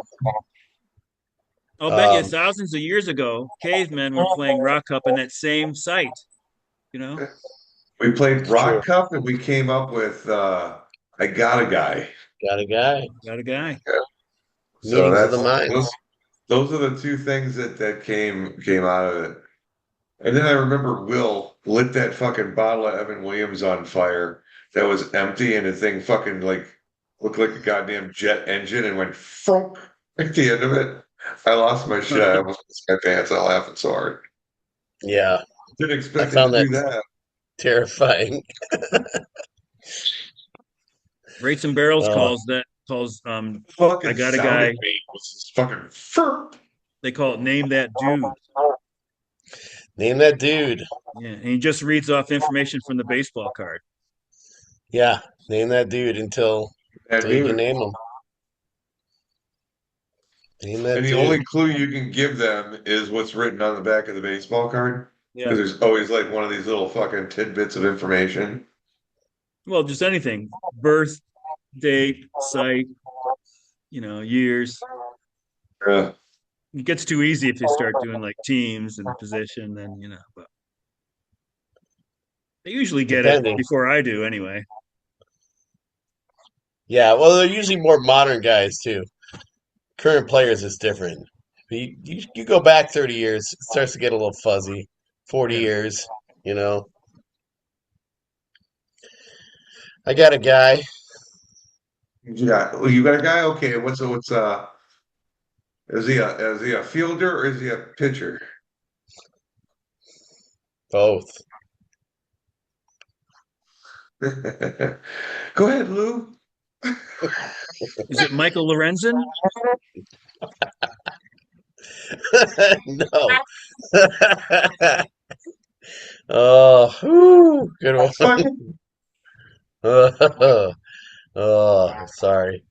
I'll bet you Um, thousands of years ago, cavemen were playing rock cup in that same site. You know, We played it's true. Rock Cup and we came up with I Got a Guy. Got a guy. got a guy. So Meetings of the that's minds. those are the two things that came out of it. And then I remember Will lit that fucking bottle of Evan Williams on fire that was empty and the thing fucking like looked like a goddamn jet engine and went frunk at the end of it. I lost my shit. I almost pissed my pants. I laughing so hard. Yeah, Didn't I expect him to found that do that. terrifying. Rates and Barrels Oh, calls I Fucking got a sounded guy. me was this fucking fur. They call it name that dude. name that dude. Yeah, and he just reads off information from the baseball card. Yeah, name that dude That until you can dude. name him. Name And that the dude. only clue you can give them is what's written on the back of the baseball card. Because Yeah. there's always like one of these little fucking tidbits of information. Well, just anything. Birth, date, site, years. Yeah. It gets too easy if you start doing like teams and position, then but they usually get it Depending. before I do anyway. Yeah, well, they're usually more modern guys too. Current players is different. You go back 30 years, it starts to get a little fuzzy. 40 Yeah. years, you know. I got a guy, Yeah. Well, you got a guy? Okay. What's is he a fielder or is he a pitcher? both. Go ahead, Lou. Is it Michael Lorenzen? No. Oh, whew, good one. Fucking Oh, sorry.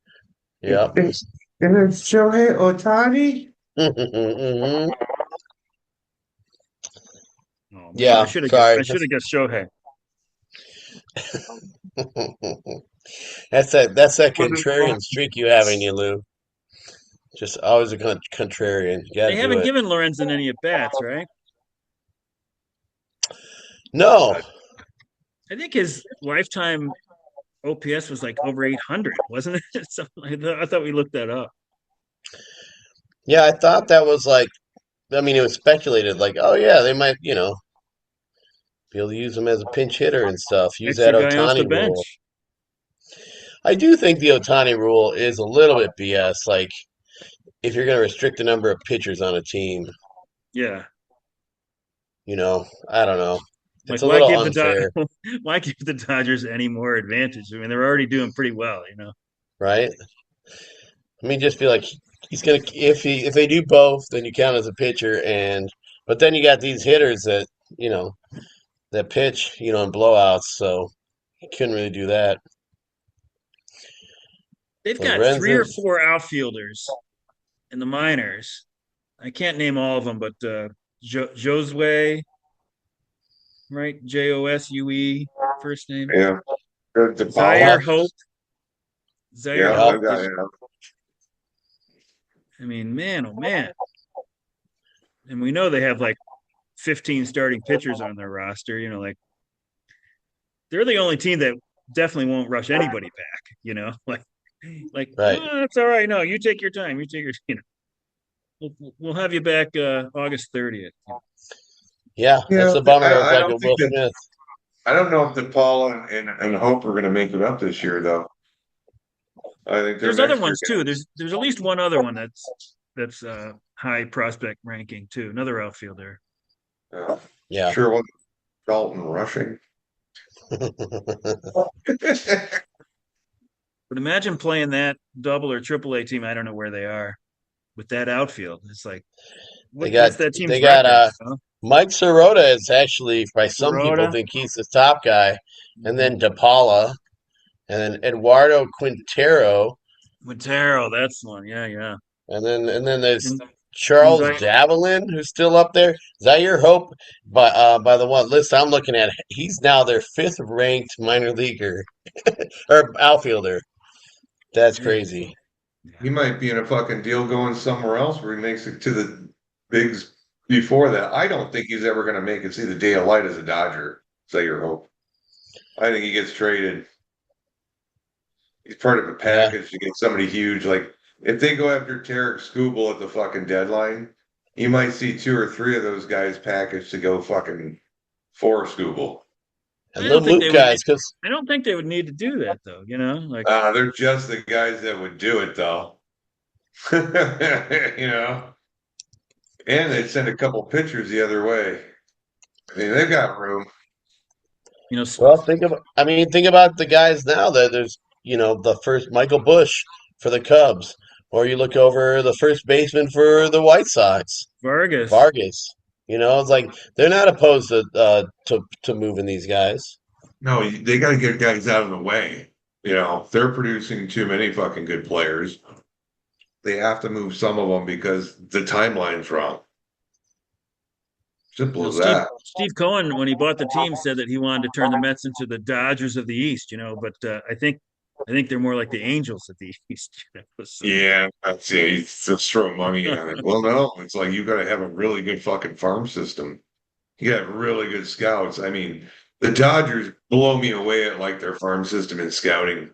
Yep. it's Shohei Otani. Mhm. Oh man, Yeah, I sorry. should have guessed Shohei. That's that Wasn't contrarian streak you have in you, Lou. Just always a contrarian. You got They to do haven't it. given Lorenzen any at bats, right? No. I think his lifetime OPS was like over 800, wasn't it? Something like that. I thought we looked that up. Yeah, I thought that was like, I mean, it was speculated, like, oh yeah, they might, be able to use him as a pinch hitter and stuff. Use Extra that guy off the Otani rule. bench. I do think the Otani rule is a little bit BS. Like, if you're going to restrict the number of pitchers on a team, Yeah. I don't know. It's Like a little unfair, why give the Dodgers any more advantage? I mean, they're already doing pretty well. right? I mean, just feel like he's gonna if they do both, then you count as a pitcher, but then you got these hitters you know that pitch, in blowouts, so he couldn't really do that. They've got three Lorenzen, or four outfielders in the minors. I can't name all of them, but Josue, right? Josue, first name. Yeah. Good Zaire yep, DePaula. Hope. Zaire Yeah, yep, Hope that guy. is, Yeah. I mean, man, oh man. And we know they have like 15 starting pitchers on their roster. Like they're the only team that definitely won't rush anybody back. Like right, oh, that's all right. No, you take your time. You take your. We'll have you back August 30th. yeah. That's Yeah, a bummer. It was I like don't a think Will that Smith. I don't know if DePaula and Hope are going to make it up this year, though. I think they're There's other next year ones too. There's at least one other one that's high prospect ranking too. Another outfielder. gonna. Yeah. Sure, wasn't Dalton rushing. But imagine playing that double or triple A team. I don't know where they are with that outfield. It's like they what's got that they team's got record? Mike Sirota is actually by some people Sirota, think he's the top guy, and mm-hmm. then DePaula, and then Eduardo Quintero. Montero, that's one. Yeah, yeah. And then there's And Charles Zay- Javelin, who's still up there. Zaire Hope, by the one list I'm looking at, he's now their fifth ranked minor leaguer or outfielder. That's yeah. crazy. He might be in a fucking deal going somewhere else where he makes it to the bigs before that. I don't think he's ever going to make it see the day of light as a Dodger. Say your hope. I think he gets traded. He's part of a Yeah. package to get somebody huge. Like if they go after Tarek Skubal at the fucking deadline, you might see two or three of those guys packaged to go fucking for Skubal. And I the don't think Luke they would. guys, because I don't think they would need to do that though. Like They're just the guys that would do it though. You know, and they'd send a couple pitchers the other way. I mean, they've got room. you know, well, think about the guys now that there's, the first Michael Bush for the Cubs, or you look over the first baseman for the White Sox, Vargas. Vargas. It's like they're not opposed to moving these guys. No, they got to get guys out of the way. They're producing too many fucking good players. They have to move some of them because the timeline's wrong. Simple as Steve that. Steve Cohen, when he bought the team, said that he wanted to turn the Mets into the Dodgers of the East. But I think they're more like the Angels of the East. So, Yeah, that's it. Just throw money at it. Well, no, it's like you got to have a really good fucking farm system. You got really good scouts. I mean, the Dodgers blow me away at like their farm system and scouting.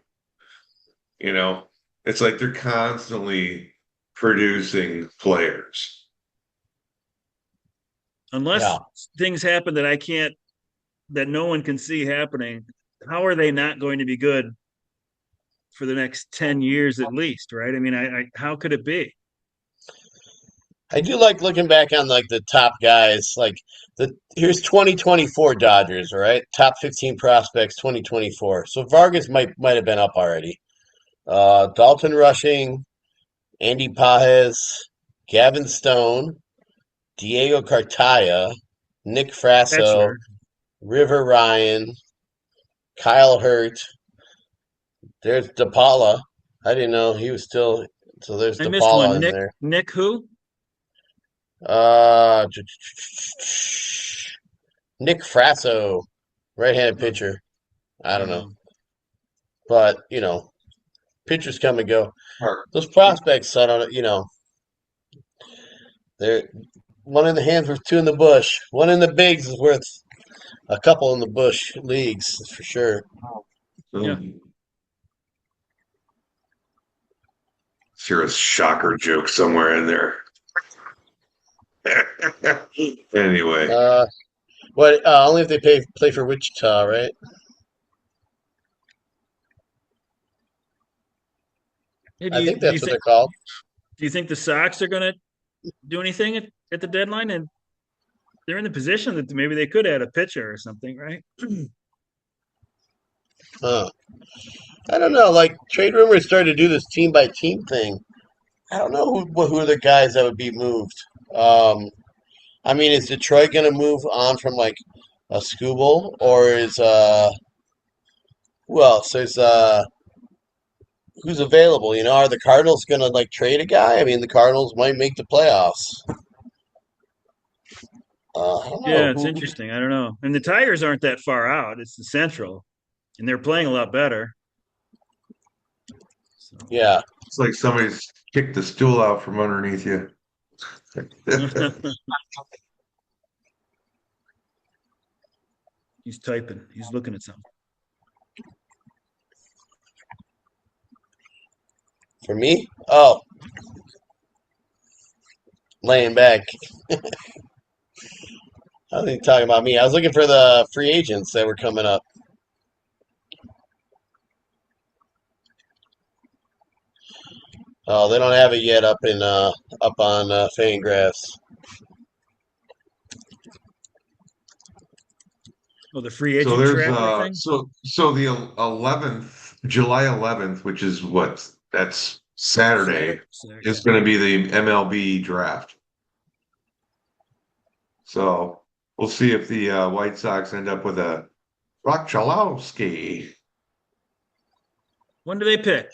You know, it's like they're constantly producing players. unless Yeah. things happen that no one can see happening, how are they not going to be good for the next 10 years at least? Right? I mean, how could it be? I do like looking back on like the top guys. Like here's 2024 Dodgers, all right? Top 15 prospects 2024. So Vargas might have been up already. Dalton Rushing, Andy Pajes, Gavin Stone, Diego Cartaya, Nick Frasso, Catcher. River Ryan, Kyle Hurt. There's DePaula. I didn't know he was still. So there's I missed one. DePaula in Nick there. Nick who? Uh, Nick Frasso, right-handed Oh, pitcher. I I don't don't know, know. but pitchers come and go. Or- Those prospects, I don't. They're one in the hand's worth two in the bush. One in the bigs is worth a couple in the bush leagues, that's for sure. Yeah. Hear a shocker joke somewhere in there. Anyway, Uh, what? Only if they play for Wichita, right? Hey, I think that's what they're called. do you think the Sox are going to do anything at the deadline? And they're in the position that maybe they could add a pitcher or something, right? Huh. I don't know. Like trade rumors started to do this team by team thing. I don't know who are the guys that would be moved. Um, I mean, is Detroit going to move on from like a Scooble, or is who else? There's who's available? Are the Cardinals going to like trade a guy? I mean, the Cardinals might make the playoffs. I don't know Yeah, it's who. interesting. I don't know. And the Tigers aren't that far out. It's the Central, and they're playing a lot better. So Yeah, it's like somebody's kicked the stool out from underneath you. he's typing. He's looking at something. for me. Oh, laying back. I was talking about me. I was looking for the free agents that were coming up. Oh, they don't have it yet up on Fangraphs. Oh, the free So agent there's tracker thing. the 11th, July 11th, which is that's Saturday, is Saturday. going to be the MLB draft. So we'll see if the White Sox end up with a Rock Chalowski, When do they pick?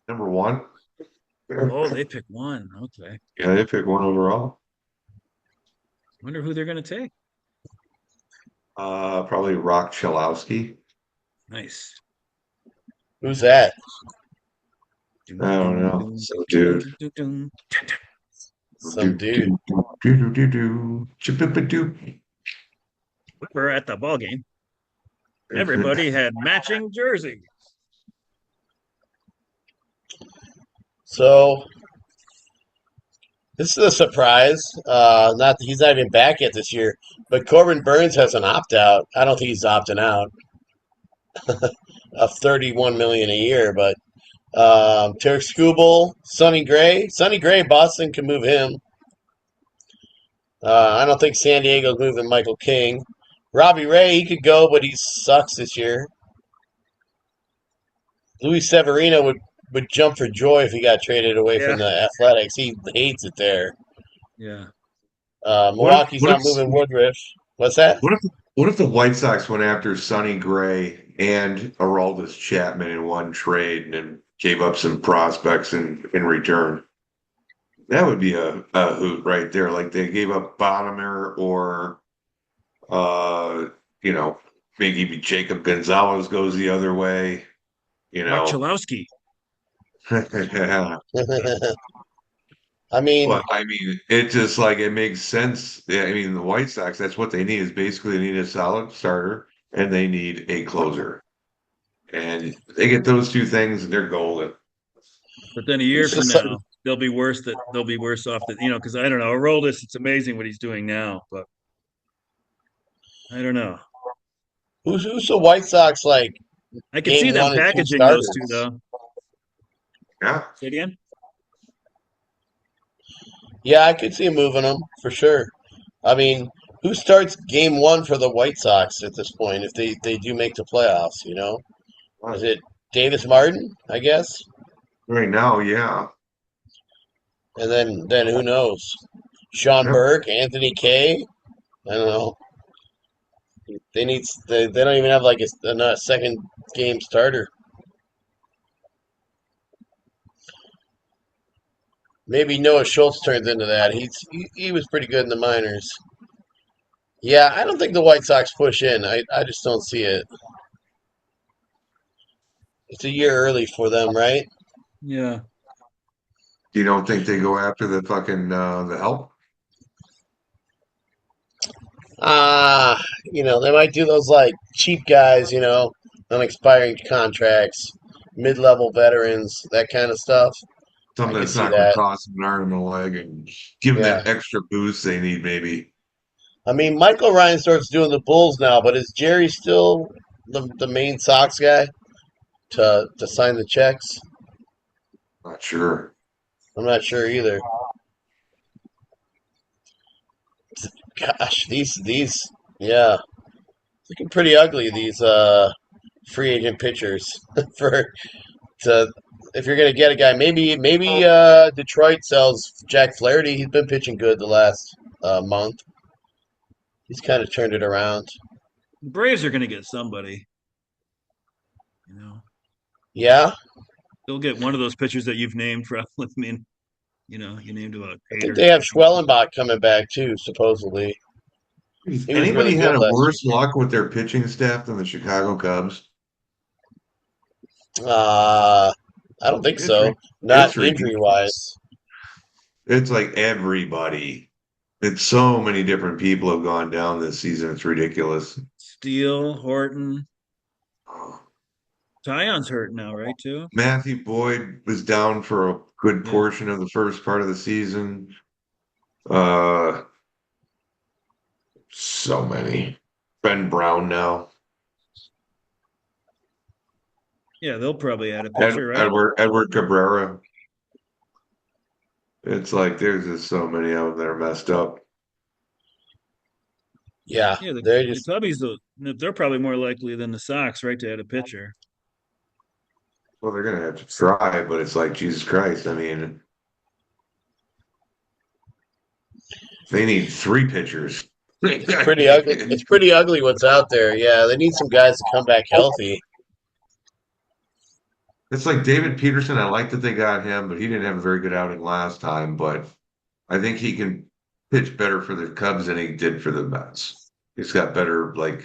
number one. Oh, they pick one. Okay. Yeah, they pick one overall. Wonder who they're going to take. Probably Rock Chalowski. Nice. Who's that? Dun, I don't dun, know. dun, So, dun, dude. dun, dun, dun. Some dude. Chip-a-ba-doop. We're at the ball game. Everybody had matching jerseys. So this is a surprise. Not he's not even back yet this year, but Corbin Burns has an opt out. I don't think he's opting out of 31 million a year, but Tarek Skubal, Sonny Gray, Boston can move him. I don't think San Diego's moving Michael King. Robbie Ray, he could go, but he sucks this year. Luis Severino would jump for joy if he got traded away from Yeah, the Athletics. He hates it there. yeah. What if Milwaukee's what if not moving Woodruff. What's that? what if the White Sox went after Sonny Gray and Aroldis Chapman in one trade and then gave up some prospects in return? That would be a hoot right there. Like they gave up Bottomer or uh, you know, maybe Jacob Gonzalez goes the other way, you Mark know. Chalowski. I mean, But I mean, it just like it makes sense. Yeah, I mean, the White Sox, that's what they need is basically they need a solid starter and they need a closer. And they get those two things, they're golden. But then a year who's from the now, they'll be worse off that because I don't know. Aroldis, it's amazing what he's doing now, but I don't know. who's the White Sox like I could see game them one and two packaging those two starters? though. Yeah. Say it again. Yeah, I could see him moving them for sure. I mean, who starts game one for the White Sox at this point if they do make the playoffs? Is it Davis Martin? I guess, Right now, yeah. and then who knows? Sean Yep. Burke, Anthony Kay. I don't know. They don't even have like a second game starter. Maybe Noah Schultz turns into that. He was pretty good in the minors. Yeah, I don't think the White Sox push in. I just don't see it. It's a year early for them, right? Yeah. You don't think they go after the fucking the help? They might do those like cheap guys, on expiring contracts, mid-level veterans, that kind of stuff. I Something could that's see not going to that. cost them an arm and a leg and give them Yeah. that extra boost they need, maybe. I mean, Michael Reinsdorf's doing the Bulls now, but is Jerry still the main Sox guy to sign the checks? Not sure. I'm not sure either. Gosh, these yeah, looking pretty ugly. These free agent pitchers for to if you're gonna get a guy, maybe Detroit sells Jack Flaherty. He's been pitching good the last month. He's kind of turned it around. The Braves are going to get somebody. You know, Yeah, they'll get one of those pitchers that you've named. Probably. I mean, you named about I eight think or they have 10. Schwellenbach coming back too. Supposedly, Has he was really anybody good had a last worse luck with their pitching staff than the Chicago Cubs? year. I don't think It's so. it's Not injury ridiculous. wise. It's like everybody. It's so many different people have gone down this season. It's ridiculous. Steele, Horton, Tyon's hurt now, right? Too. Matthew Boyd was down for a good Yeah. portion of the first part of the season. Uh, so many. Ben Brown now. Yeah, they'll probably add a pitcher, right? Edward Cabrera. It's like there's just so many of them that are messed up. Yeah, Yeah, they're the just Cubbies, they're probably more likely than the Sox, right, to add a pitcher. Well, they're gonna have to try, but it's like Jesus Christ. I mean, they need three pitchers. pretty ugly. It's pretty ugly what's out there. Yeah, they need some guys to come back healthy. It's like David Peterson. I like that they got him, but he didn't have a very good outing last time. But I think he can pitch better for the Cubs than he did for the Mets. He's got better, like,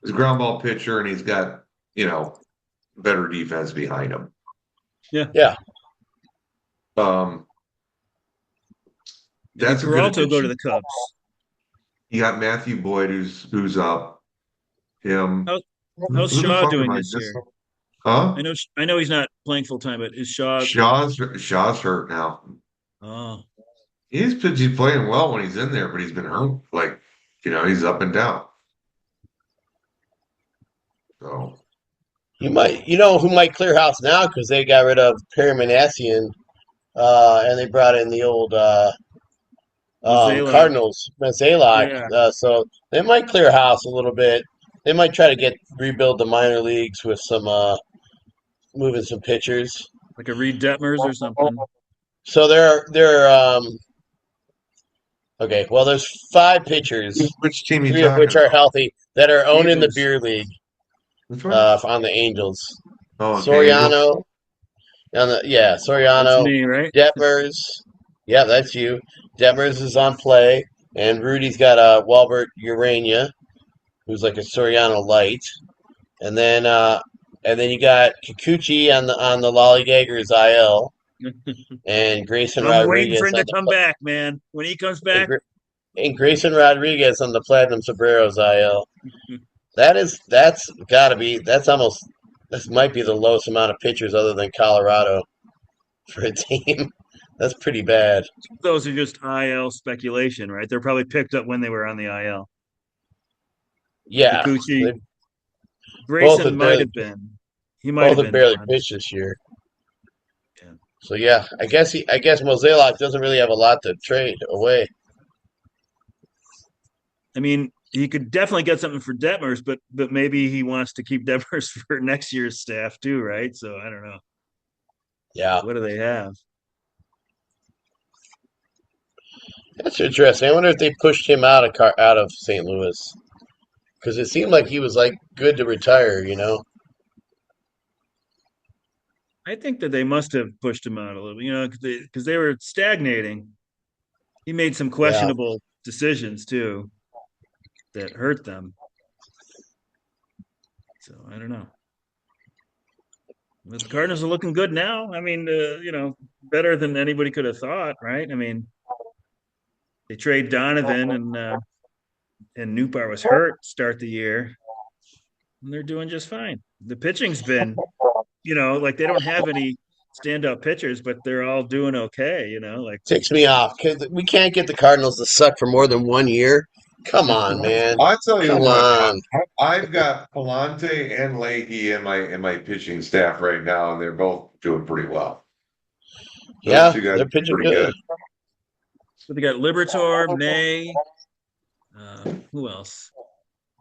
he's a ground ball pitcher, and he's got, better defense behind him. Yeah. Yeah. Um, And did that's a good Peralta go to addition. the Cubs? You got Matthew Boyd, who's up. Him. How, how's Who the Shaw fuck am doing I this year? missing? Huh? I know he's not playing full time, but is Shaw? Shaw's hurt now. Oh, He's playing well when he's in there, but he's been hurt. Like, he's up and down. So You know who might clear house now because they got rid of Perry Manassian, and they brought in the old Mazala. Cardinals, Mazalak. Yeah, So they might clear house a little bit. They might try to rebuild the minor leagues with some moving some pitchers. like a Reed Detmers or something. So okay. Well, there's five pitchers, which team you three of talking which are about? healthy that are owned in the Angels. beer league Which one? on the Angels. Oh, the Angels. Soriano, That's Soriano, me, right? Detmers. Yeah, that's you. Detmers is on play, and Rudy's got Walbert Urania, who's like a Soriano light, and then you got Kikuchi on the Lollygaggers IL, and Grayson I'm waiting for Rodriguez him to come back, man. When he comes and, back, and Grayson Rodriguez on the Platinum Sombreros IL. That's got to be that's almost this might be the lowest amount of pitchers other than Colorado for a team. That's pretty bad. those are just IL speculation, right? They're probably picked up when they were on the IL. Yeah, Kikuchi, they both Grayson have might barely have been. He might both have have been barely once. pitched this year. Yeah. So yeah, I guess Mozeliak doesn't really have a lot to trade away. I mean, he could definitely get something for Detmers, but maybe he wants to keep Detmers for next year's staff too, right? So I don't know. Yeah, What do they have? that's interesting. I wonder if they pushed him out of St. Louis because it seemed like he was like good to retire. You know? I think that they must have pushed him out a little, because they were stagnating. He made some Yeah, questionable decisions too that hurt them. So I don't know. But the Cardinals are looking good now. I mean, better than anybody could have thought, right? I mean, they trade Donovan and Newbar was hurt to start the year, and they're doing just fine. The pitching's been, like they don't have any standout pitchers, but they're all doing okay. Like ticks me off because we can't get the Cardinals to suck for more than 1 year. Come on, man. I'll tell you Come what. on. I've got Palante and Leahy in my pitching staff right now, and they're both doing pretty well. Those Yeah, two guys they're are pitching pretty good. good. so they got Libertor, May. Who else?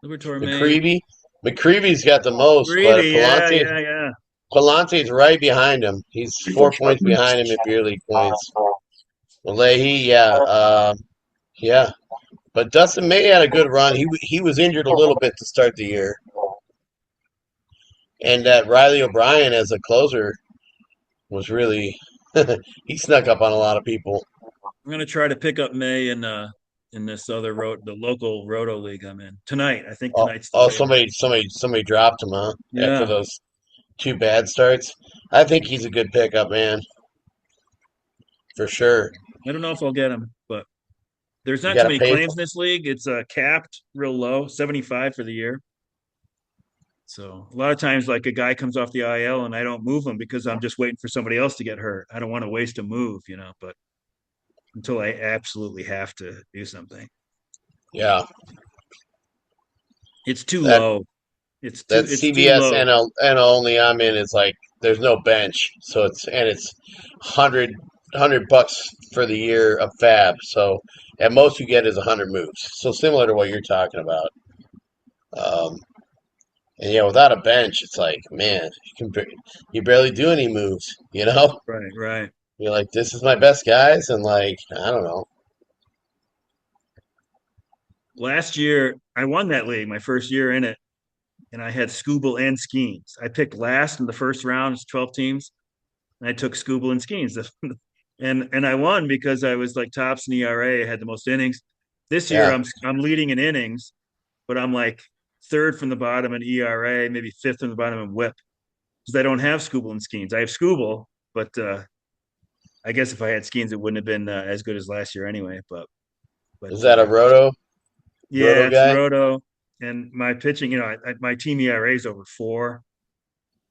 Libertor, May, McCreevy. McCreevy's got the most, but Greavy. Yeah, yeah, yeah. Palante's right behind him. He's 4 points behind him in beer league points. Leahy, yeah. But Dustin May had a good run. He was injured a little bit to start the year, and that Riley O'Brien as a closer was really he snuck up on a lot of people. I'm gonna try to pick up May in this other the local roto league I'm in tonight. I think tonight's the daylight. Somebody dropped him, huh? After Yeah, those two bad starts, I think he's a good pickup, man, for sure. I don't know if I'll get him, but there's You not too got to many pay claims for. in this league. It's capped real low, 75 for the year. So a lot of times, like a guy comes off the IL and I don't move him because I'm just waiting for somebody else to get hurt. I don't want to waste a move, but until I absolutely have to do something, Yeah, it's too that low. It's too that it's too CVS low. and only I'm in is like there's no bench, so it's 100 bucks for the year of fab. So at most you get is 100 moves. So similar to what you're talking about. Um, and yeah, without a bench, it's like man, you barely do any moves. You know, Right, right. you're like this is my best guys, and like I don't know. Last year I won that league, my first year in it, and I had Scooble and Skeens. I picked last in the first round, it's 12 teams, and I took Scooble and Skeens. And I won because I was like tops in ERA, I had the most innings. This year Yeah, I'm leading in innings, but I'm like third from the bottom in ERA, maybe fifth from the bottom in WHIP because I don't have Scooble and Skeens. I have Scooble, But I guess if I had Skeens, it wouldn't have been as good as last year anyway. But Is that a roto yeah, it's guy? roto, and my pitching. My team ERA is over 4.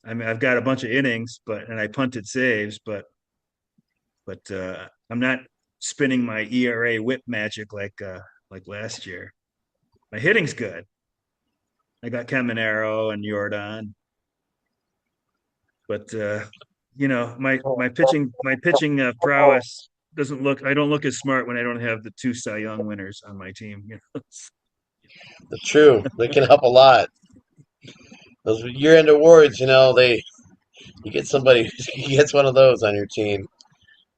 I mean, I've got a bunch of innings, and I punted saves, but I'm not spinning my ERA whip magic like last year. My hitting's good. I got Caminero and Jordan, but my pitching prowess doesn't look. I don't look as smart when I don't have the 2 Cy Young winners on my team. The true. They can help a lot. Those year-end awards, you get somebody who gets one of those on your team.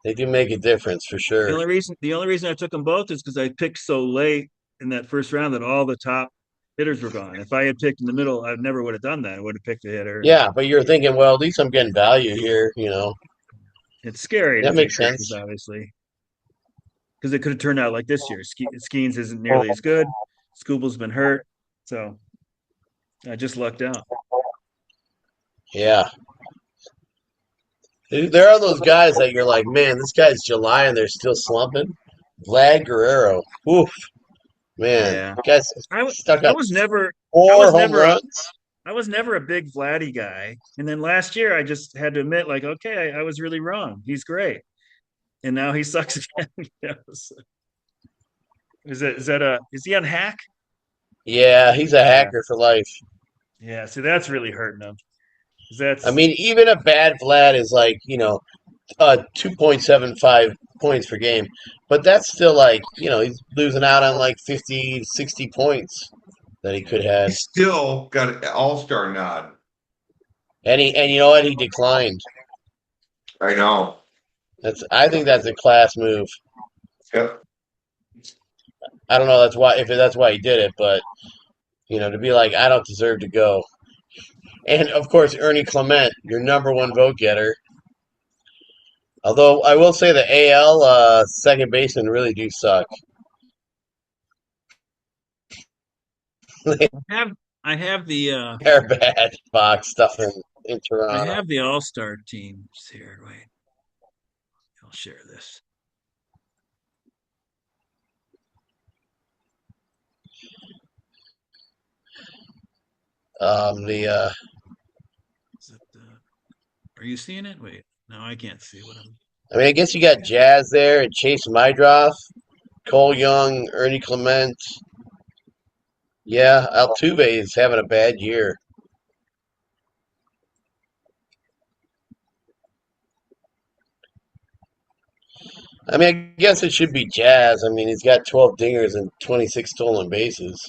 They do make a difference for The sure. only reason the only reason I took them both is because I picked so late in that first round that all the top hitters were gone. If I had picked in the middle, I never would have done that. I would have picked a hitter. Yeah, but you're thinking, well, at least I'm getting value here. It's scary to That take makes pitchers, sense. obviously, because it could have turned out like this year. Skeens isn't nearly as good. Scooble's been hurt, so I just lucked out. Yeah. There are those guys that you're like, man, this guy's July and they're still slumping. Vlad Guerrero. Oof, man. Yeah, Guy's I w- stuck I out was never I four was home never a runs. I was never a big Vladdy guy, and then last year I just had to admit, like, okay, I was really wrong. He's great, and now he sucks again. So, is he on hack? Yeah, he's a Yeah, hacker for life. yeah. See, that's really hurting him. 'Cause I That's mean, even a bad Vlad is like, 2.75 points per game. But that's still like, he's losing out on like 50, 60 points that he yeah. could have. He still got an all-star nod. And you know what? He declined. I know. I think that's a class move. Yep. I don't know if that's why he did it, but to be like, I don't deserve to go. And of course, Ernie Clement, your number one vote getter. Although I will say the AL second basemen really do suck. They I have I have the are bad box stuff in I Toronto. have the All Star teams here. Wait, I'll share this. The Is it, are you seeing it? Wait, no, I can't see what I'm. I mean, I guess you got Jazz there and Chase Mydroff, Cole Young, Ernie Clement. Yeah, Altuve is having a bad year. I mean, I guess it should be Jazz. I mean, he's got 12 dingers and 26 stolen bases.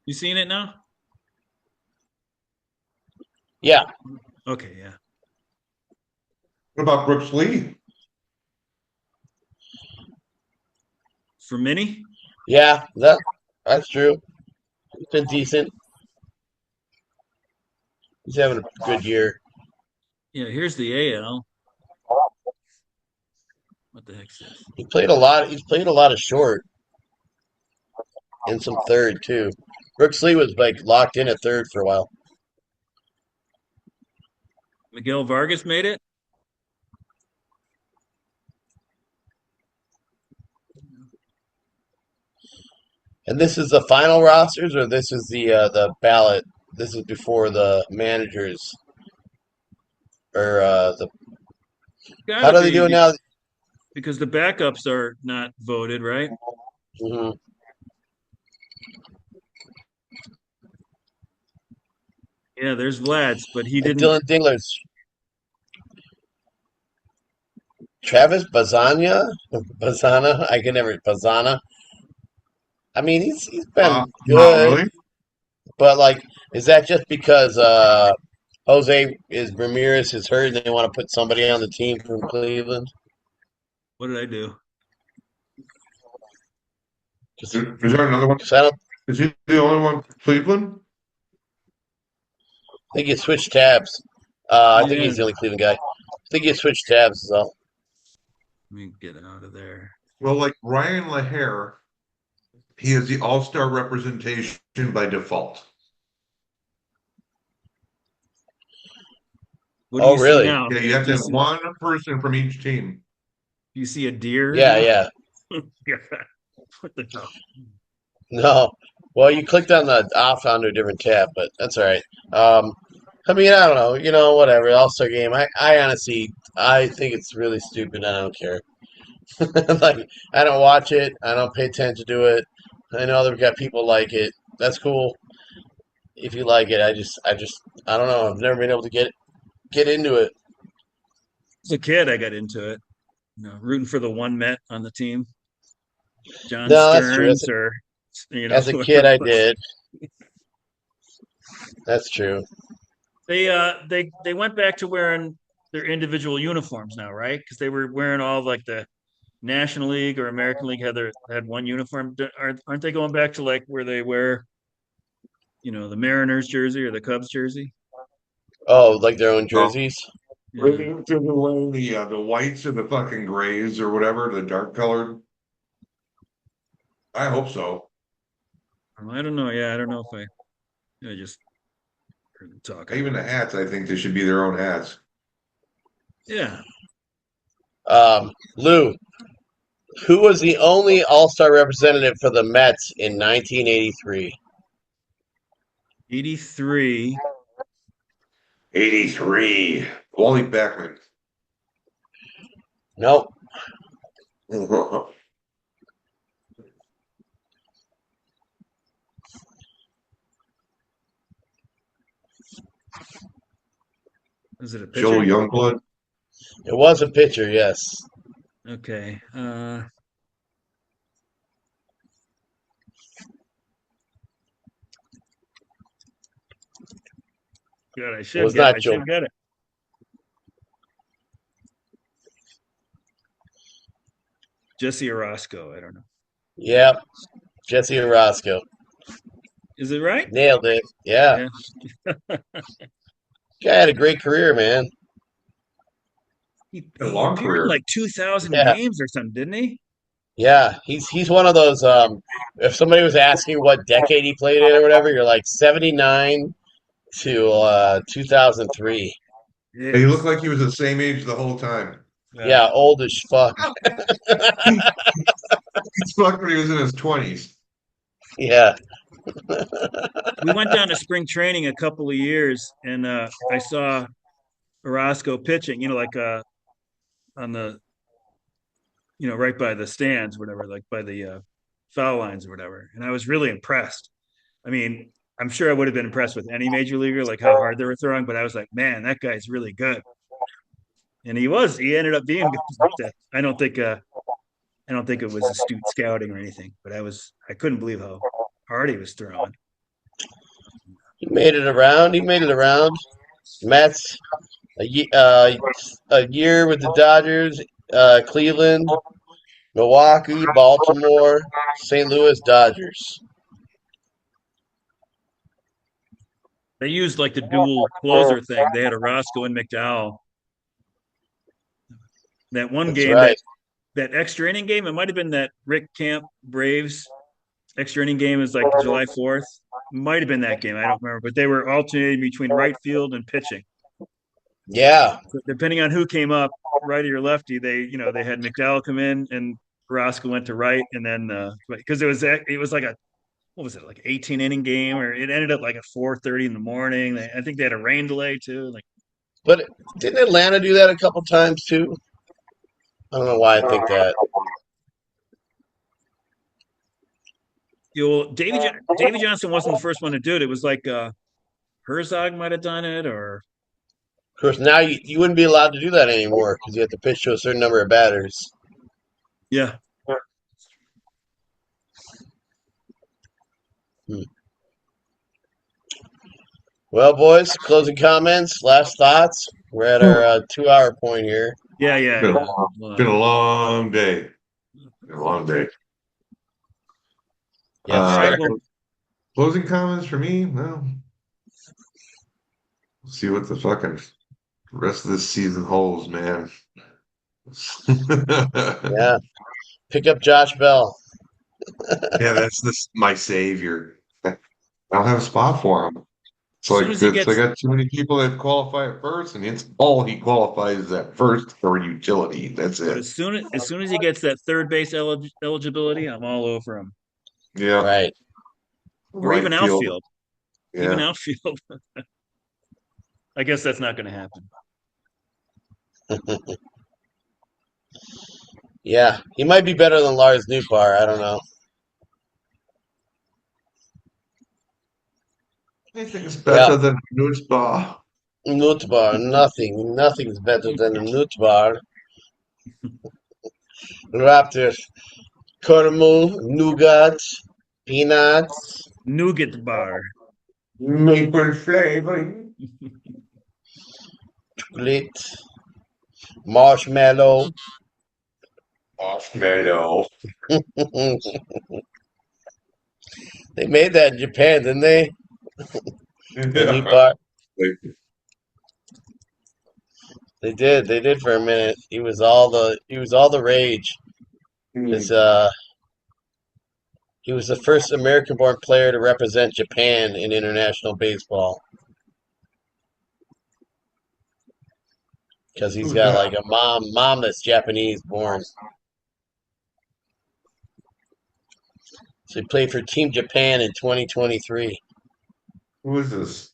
You seeing it now? Yeah, Okay, yeah. What about Brooks Lee? For Mini, yeah, that's true. He's been decent. He's having a good year. yeah. Here's the AL. What the heck's this? He played a lot. He's played a lot of short and some third too. Brooks Lee was like locked in at third for a while. Miguel Vargas made it. And this is the final rosters, or this is the ballot. This is before the managers, or the. Got How to do they do it be now? because the backups are not voted, right? Mm-hmm. Yeah, there's Vlad's, but he And didn't. Dylan Dingler's Travis Bazana. I can never Bazana. I mean, he's been Not good, really. but like, is that just because Jose is Ramirez is hurt and they want to put somebody on the team from Cleveland? What did I do? Because Is there another one? I don't Is he the only one for Cleveland? think you switched tabs. I think Yeah, he's the only Cleveland guy. I think you switched tabs, so. let me get out of there. Well, like Ryan LaHare, he is the all-star representation by default. What do Oh, you see really? now? Yeah, you Yeah, have do to you have see? one person from each team. Do you see a deer Yeah, now? yeah. Yeah. What the hell? No. Well, you clicked on the off onto a different tab, but that's all right. I mean, I don't know. Whatever. All-Star game. I honestly, I think it's really stupid. I don't care. Like, I don't watch it. I don't pay attention to it. I know they've got people like it. That's cool. If you like it, I don't know. I've never been able to get into it. As a kid, I got into it. Rooting for the one Met on the team, John No, that's true. Stearns, or As a whoever kid, it I was. did. That's true. They went back to wearing their individual uniforms now, right? Because they were wearing all of, like, the National League or American League had one uniform. Aren't they going back to like where they wear, the Mariners jersey or the Cubs jersey? Oh, like their own Oh, jerseys? Yeah. the whites or the fucking grays or whatever, the dark colored. I hope so. I don't know. Yeah, I don't know if I just heard them talking Even about the it. hats, I think they should be their own hats. Yeah. Lou, who was the only All-Star representative for the Mets in 1983? 83. 83. Wally Beckman. Nope. Is it a Joe pitcher? Youngblood. It was a pitcher, yes. Okay. Good. I It should was get. not I Joe. should get it. Jesse Orosco. I don't know. Yep, Jesse Orosco. Is it right? Nailed it. Yeah. Yeah. Guy had a great career, man. He A he long appeared in career. like 2,000 Yeah. games or something, didn't he? Yeah. He's one of those if somebody was asking what decade he played in or whatever, you're like 79 to 2003. He looked Yes. like he was the same age the whole time. Yeah. Yeah, old as fuck. He's fucked when he was in his 20s. Yeah. We went down to spring training a couple of years, and I saw Orozco pitching. Like on the right by the stands, whatever, like by the foul lines or whatever. And I was really impressed. I mean, I'm sure I would have been impressed with any major leaguer, like how hard they were throwing, but I was like, man, that guy's really good. And he was. He ended up being good. But I don't think it was astute scouting or anything, but I couldn't believe how hard he was throwing. He made it around. He made it around. Mets, a year with the Dodgers, Cleveland, Milwaukee, Baltimore, St. Louis, Dodgers. They used like the dual closer thing. They had Orozco and McDowell. That one That's game, right. that extra inning game, it might have been that Rick Camp Braves extra inning game, is like July 4th. Might have been that game. I don't remember, but they were alternating between right field and pitching. Yeah. So depending on who came up, righty or lefty, they had McDowell come in and Roscoe went to right, and then because it was like a, what was it, like 18 inning game, or it ended up like at 4:30 in the morning. I think they had a rain delay too. Like, But didn't Atlanta do that a couple times too? I don't know why I think that. Davy Johnson wasn't the first one to do it. It was like Herzog might have done it, or Of course, now you wouldn't be allowed to do that anymore because you have to pitch to a certain number of batters. yeah. Hmm. Well, boys, closing comments, last thoughts. We're at our 2 hour point here. Yeah, yeah, Been yeah. a, been a long day. Been a long day. Yes, All sir. right. Well, Closing comments for me? Well, we'll see what the fucking rest of this season holds, man. Yeah. Pick up Josh Bell. Yeah, that's my savior. I don't have a spot for him. As soon as he They gets got too many people that qualify at first, and it's all he qualifies at first for utility. That's But it. as soon as he gets that third base eligibility, I'm all over him. Yeah. Right. Or even Right field. outfield. Even Yeah. outfield. I guess that's not going to happen. Yeah, he might be better than Lars Nootbaar. I don't know. I think it's Yeah, better than Nutzbar. Nootbaar. Nothing's better than a Nootbaar. Raptors. Caramel, nougat, peanuts, Nougat bar. Maple flavoring. chocolate, marshmallow. Marshmallow. They made that in Japan, didn't they? The new Yeah. bar. They did. They did for a minute. He was all the rage because he was the first American-born player to represent Japan in international baseball. Because he's Who's got that? like a mom that's Japanese born. So he played for Team Japan in 2023. Who is this?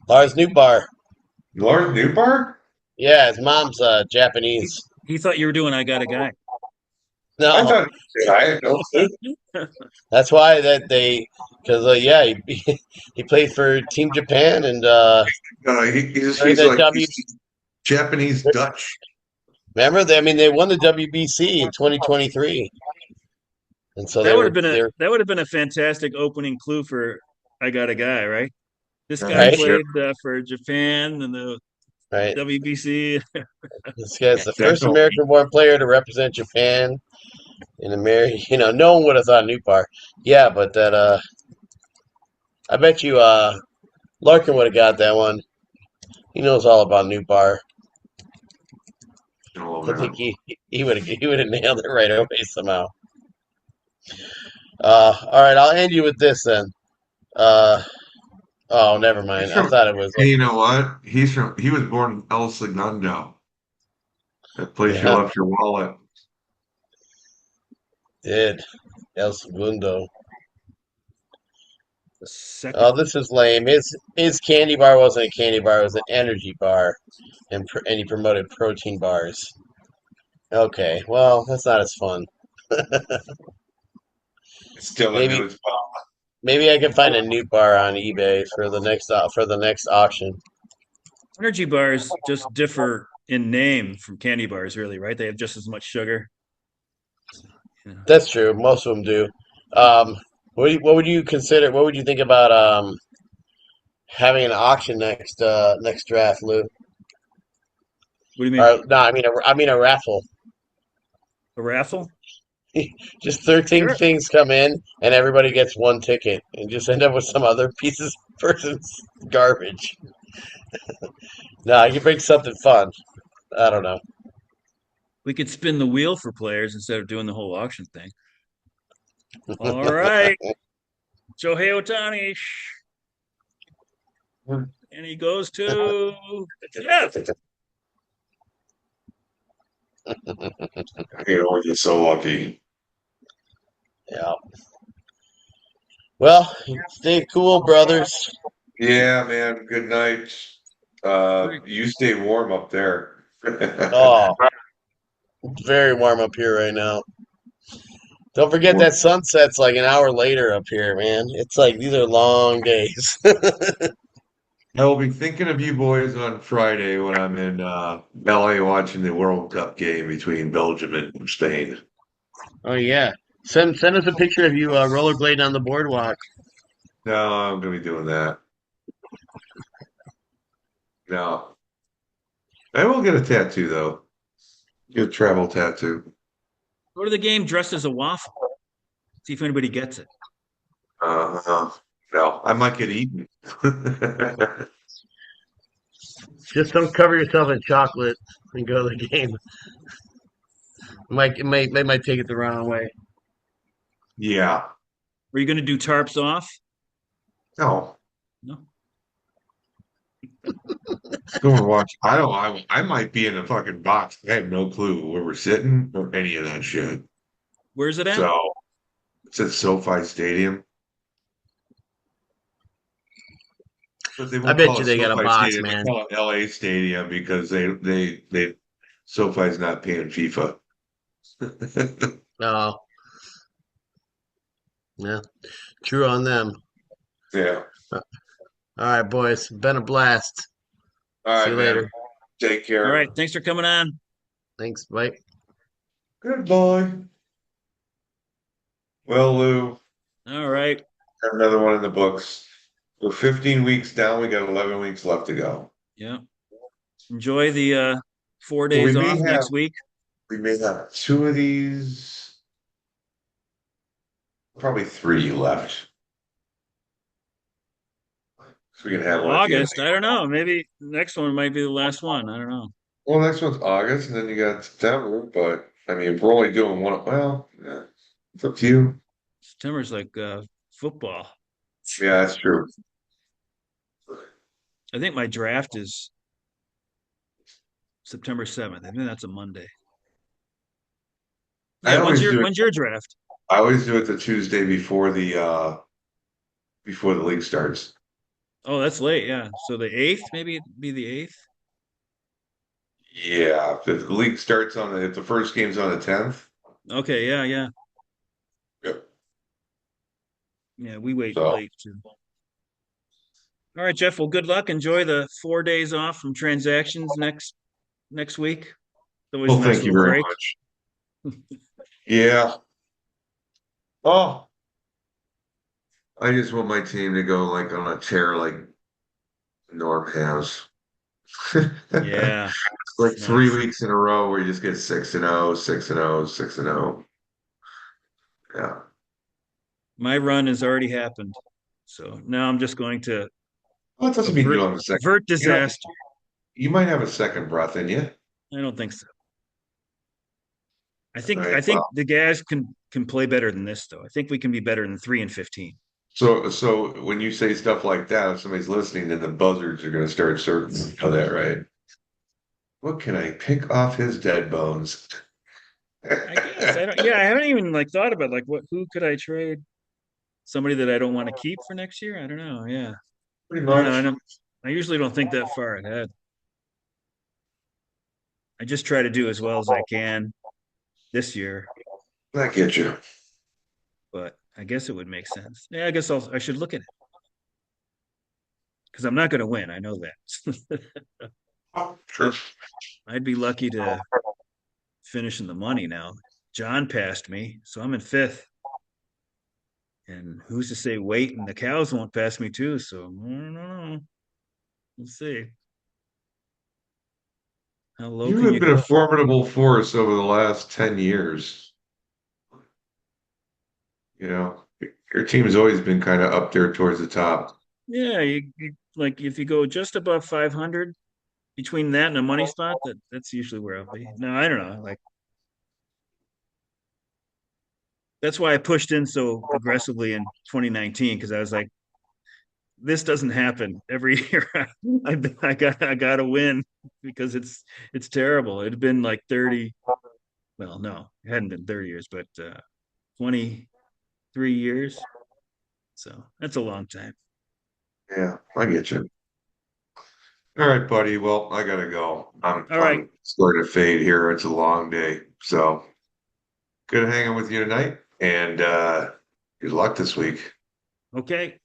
Lars Nootbaar. Lars Newbar? Yeah, his mom's He, Japanese. he thought you were doing I Got a Guy. I No, thought I had no clue. that's why that they because yeah he played for Team Japan and during He's the like W. he's Japanese Dutch. Remember they I mean they won the WBC in 2023, and so That they would have were been a they're that would have been a fantastic opening clue for I Got a Guy, right? This guy right, Sure. played for Japan and the right. WBC. This guy's Yeah, the first Definitely. American-born player to represent Japan in America. No one would have thought Newbar. Yeah, but that I bet you Larkin would have got that one. He knows all about Newbar. Oh I think man. he would have nailed it right away somehow. All right, I'll end you with this then. Uh, oh, never He's mind. I from, thought it was hey, you know what? He was born in El Segundo. That place you yeah, left your wallet. did El Segundo. the second. Oh, this is lame. His candy bar wasn't a candy bar; it was an energy bar, and he promoted protein bars. Okay, well, that's not as fun. Still a Maybe new spot. maybe I can find a new bar on eBay for the next auction. Energy bars just differ in name from candy bars, really, right? They have just as much sugar. You know. That's true. Most of them do. Um, what would you consider? What would you think about having an auction next draft, Lou? What do you mean? Or no, I mean a raffle. A raffle? Just 13 Sure. things come in, and everybody gets one ticket, and just end up with some other pieces person's garbage. No, you bring something fun. I don't know. We could spin the wheel for players instead of doing the whole auction thing. All right. Shohei Otani. And he goes to Jeff. You know, you're so lucky. Yeah. Well, stay cool, brothers. Yeah, man. Good night. You stay warm up there. Oh, it's very warm up here right now. Don't forget that sunset's like an hour later up here, man. It's like these are long days. I will be thinking of you boys on Friday when I'm in LA watching the World Cup game between Belgium and Spain. Oh yeah. Send us a picture of you rollerblading on the boardwalk. No, I'm gonna be doing that. No, I will get a tattoo though. Get a travel tattoo. Go to the game dressed as a waffle. See if anybody gets it. Uh, no, I might get eaten. Just don't cover yourself in chocolate and go to the game. They might take it the wrong way. Yeah. Are you going to do tarps off? No. No. Go and watch. I don't. I might be in the fucking box. I have no clue where we're sitting or any of that shit. Where's it at? So it's at SoFi Stadium, but they I won't bet call you it they got a SoFi box, Stadium. They man. call it LA Stadium because they SoFi's not paying FIFA. Oh, yeah, true on them. Yeah. All right, boys, been a blast. All See right, you man. later. Take All right. care. Thanks for coming on. Thanks, bye. Good boy. Well, Lou, All right. got another one in the books. We're 15 weeks down. We got 11 weeks left to go. Yeah. Enjoy the 4 We days may off have next week. we may have two of these, probably three left. So we can have Well, one at the end of August, the I don't know. Maybe next one might be the last one. I don't know. Well, next one's August, and then you got September. But I mean, if we're only doing one. Well, yeah, it's up to you. September's like football. Yeah, that's true. I think my draft is September 7th. I think that's a Monday. I Yeah, always do it. when's your draft? I always do it the Tuesday before the league starts. Oh, that's late. Yeah. So the 8th, maybe it'd be the 8th. Yeah, if the league starts if the first game's on the 10th. Okay, yeah, yeah. Yep. Yeah, we wait So, late too. All right, Jeff. Well, good luck. Enjoy the 4 days off from transactions next week. It's always a well, nice thank you little very break. much. Yeah. Oh, I just want my team to go like on a tear like Norm has. Yeah, Like three nice. weeks in a row where you just get 6-0, 6-0, 6-0. Yeah. My run has already happened. So now I'm just going to Well, that doesn't mean you avert don't have a second. avert You know, disaster. you might have a second breath in you. I don't think so. All I right. think Well, the guys can play better than this though. I think we can be better than 3-15. so when you say stuff like that, if somebody's listening, then the buzzards are going to start circling. Know that, right? What can I pick off his dead bones? I guess I don't. Yeah, I haven't even like thought about like what who could I trade? Somebody that I don't want to keep for next year. I don't know. Yeah, Pretty I don't know. much. I usually don't think that far ahead. I just try to do as well as I can this year, I get you. but I guess it would make sense. Yeah, I guess I should look at it because I'm not going to win. I know that. Oh, sure. But I'd be lucky to finish in the money now. John passed me, so I'm in fifth. And who's to say wait and the cows won't pass me too? So I don't know. We'll see. How low You can have you been a go? formidable force over the last 10 years. You know, your team has always been kind of up there towards the top. Yeah, you like if you go just above 500 between that and a money spot, that's usually where I'll be. No, I don't know. Like that's why I pushed in so aggressively in 2019 because I was like, this doesn't happen every year. I got to win because it's terrible. It had been like 30. Well, no, it hadn't been 30 years, but 23 years. So that's a long time. Yeah, I get you. All right, buddy. Well, I gotta go. All right. I'm starting to fade here. It's a long day. So good hanging with you tonight and good luck this week. Okay.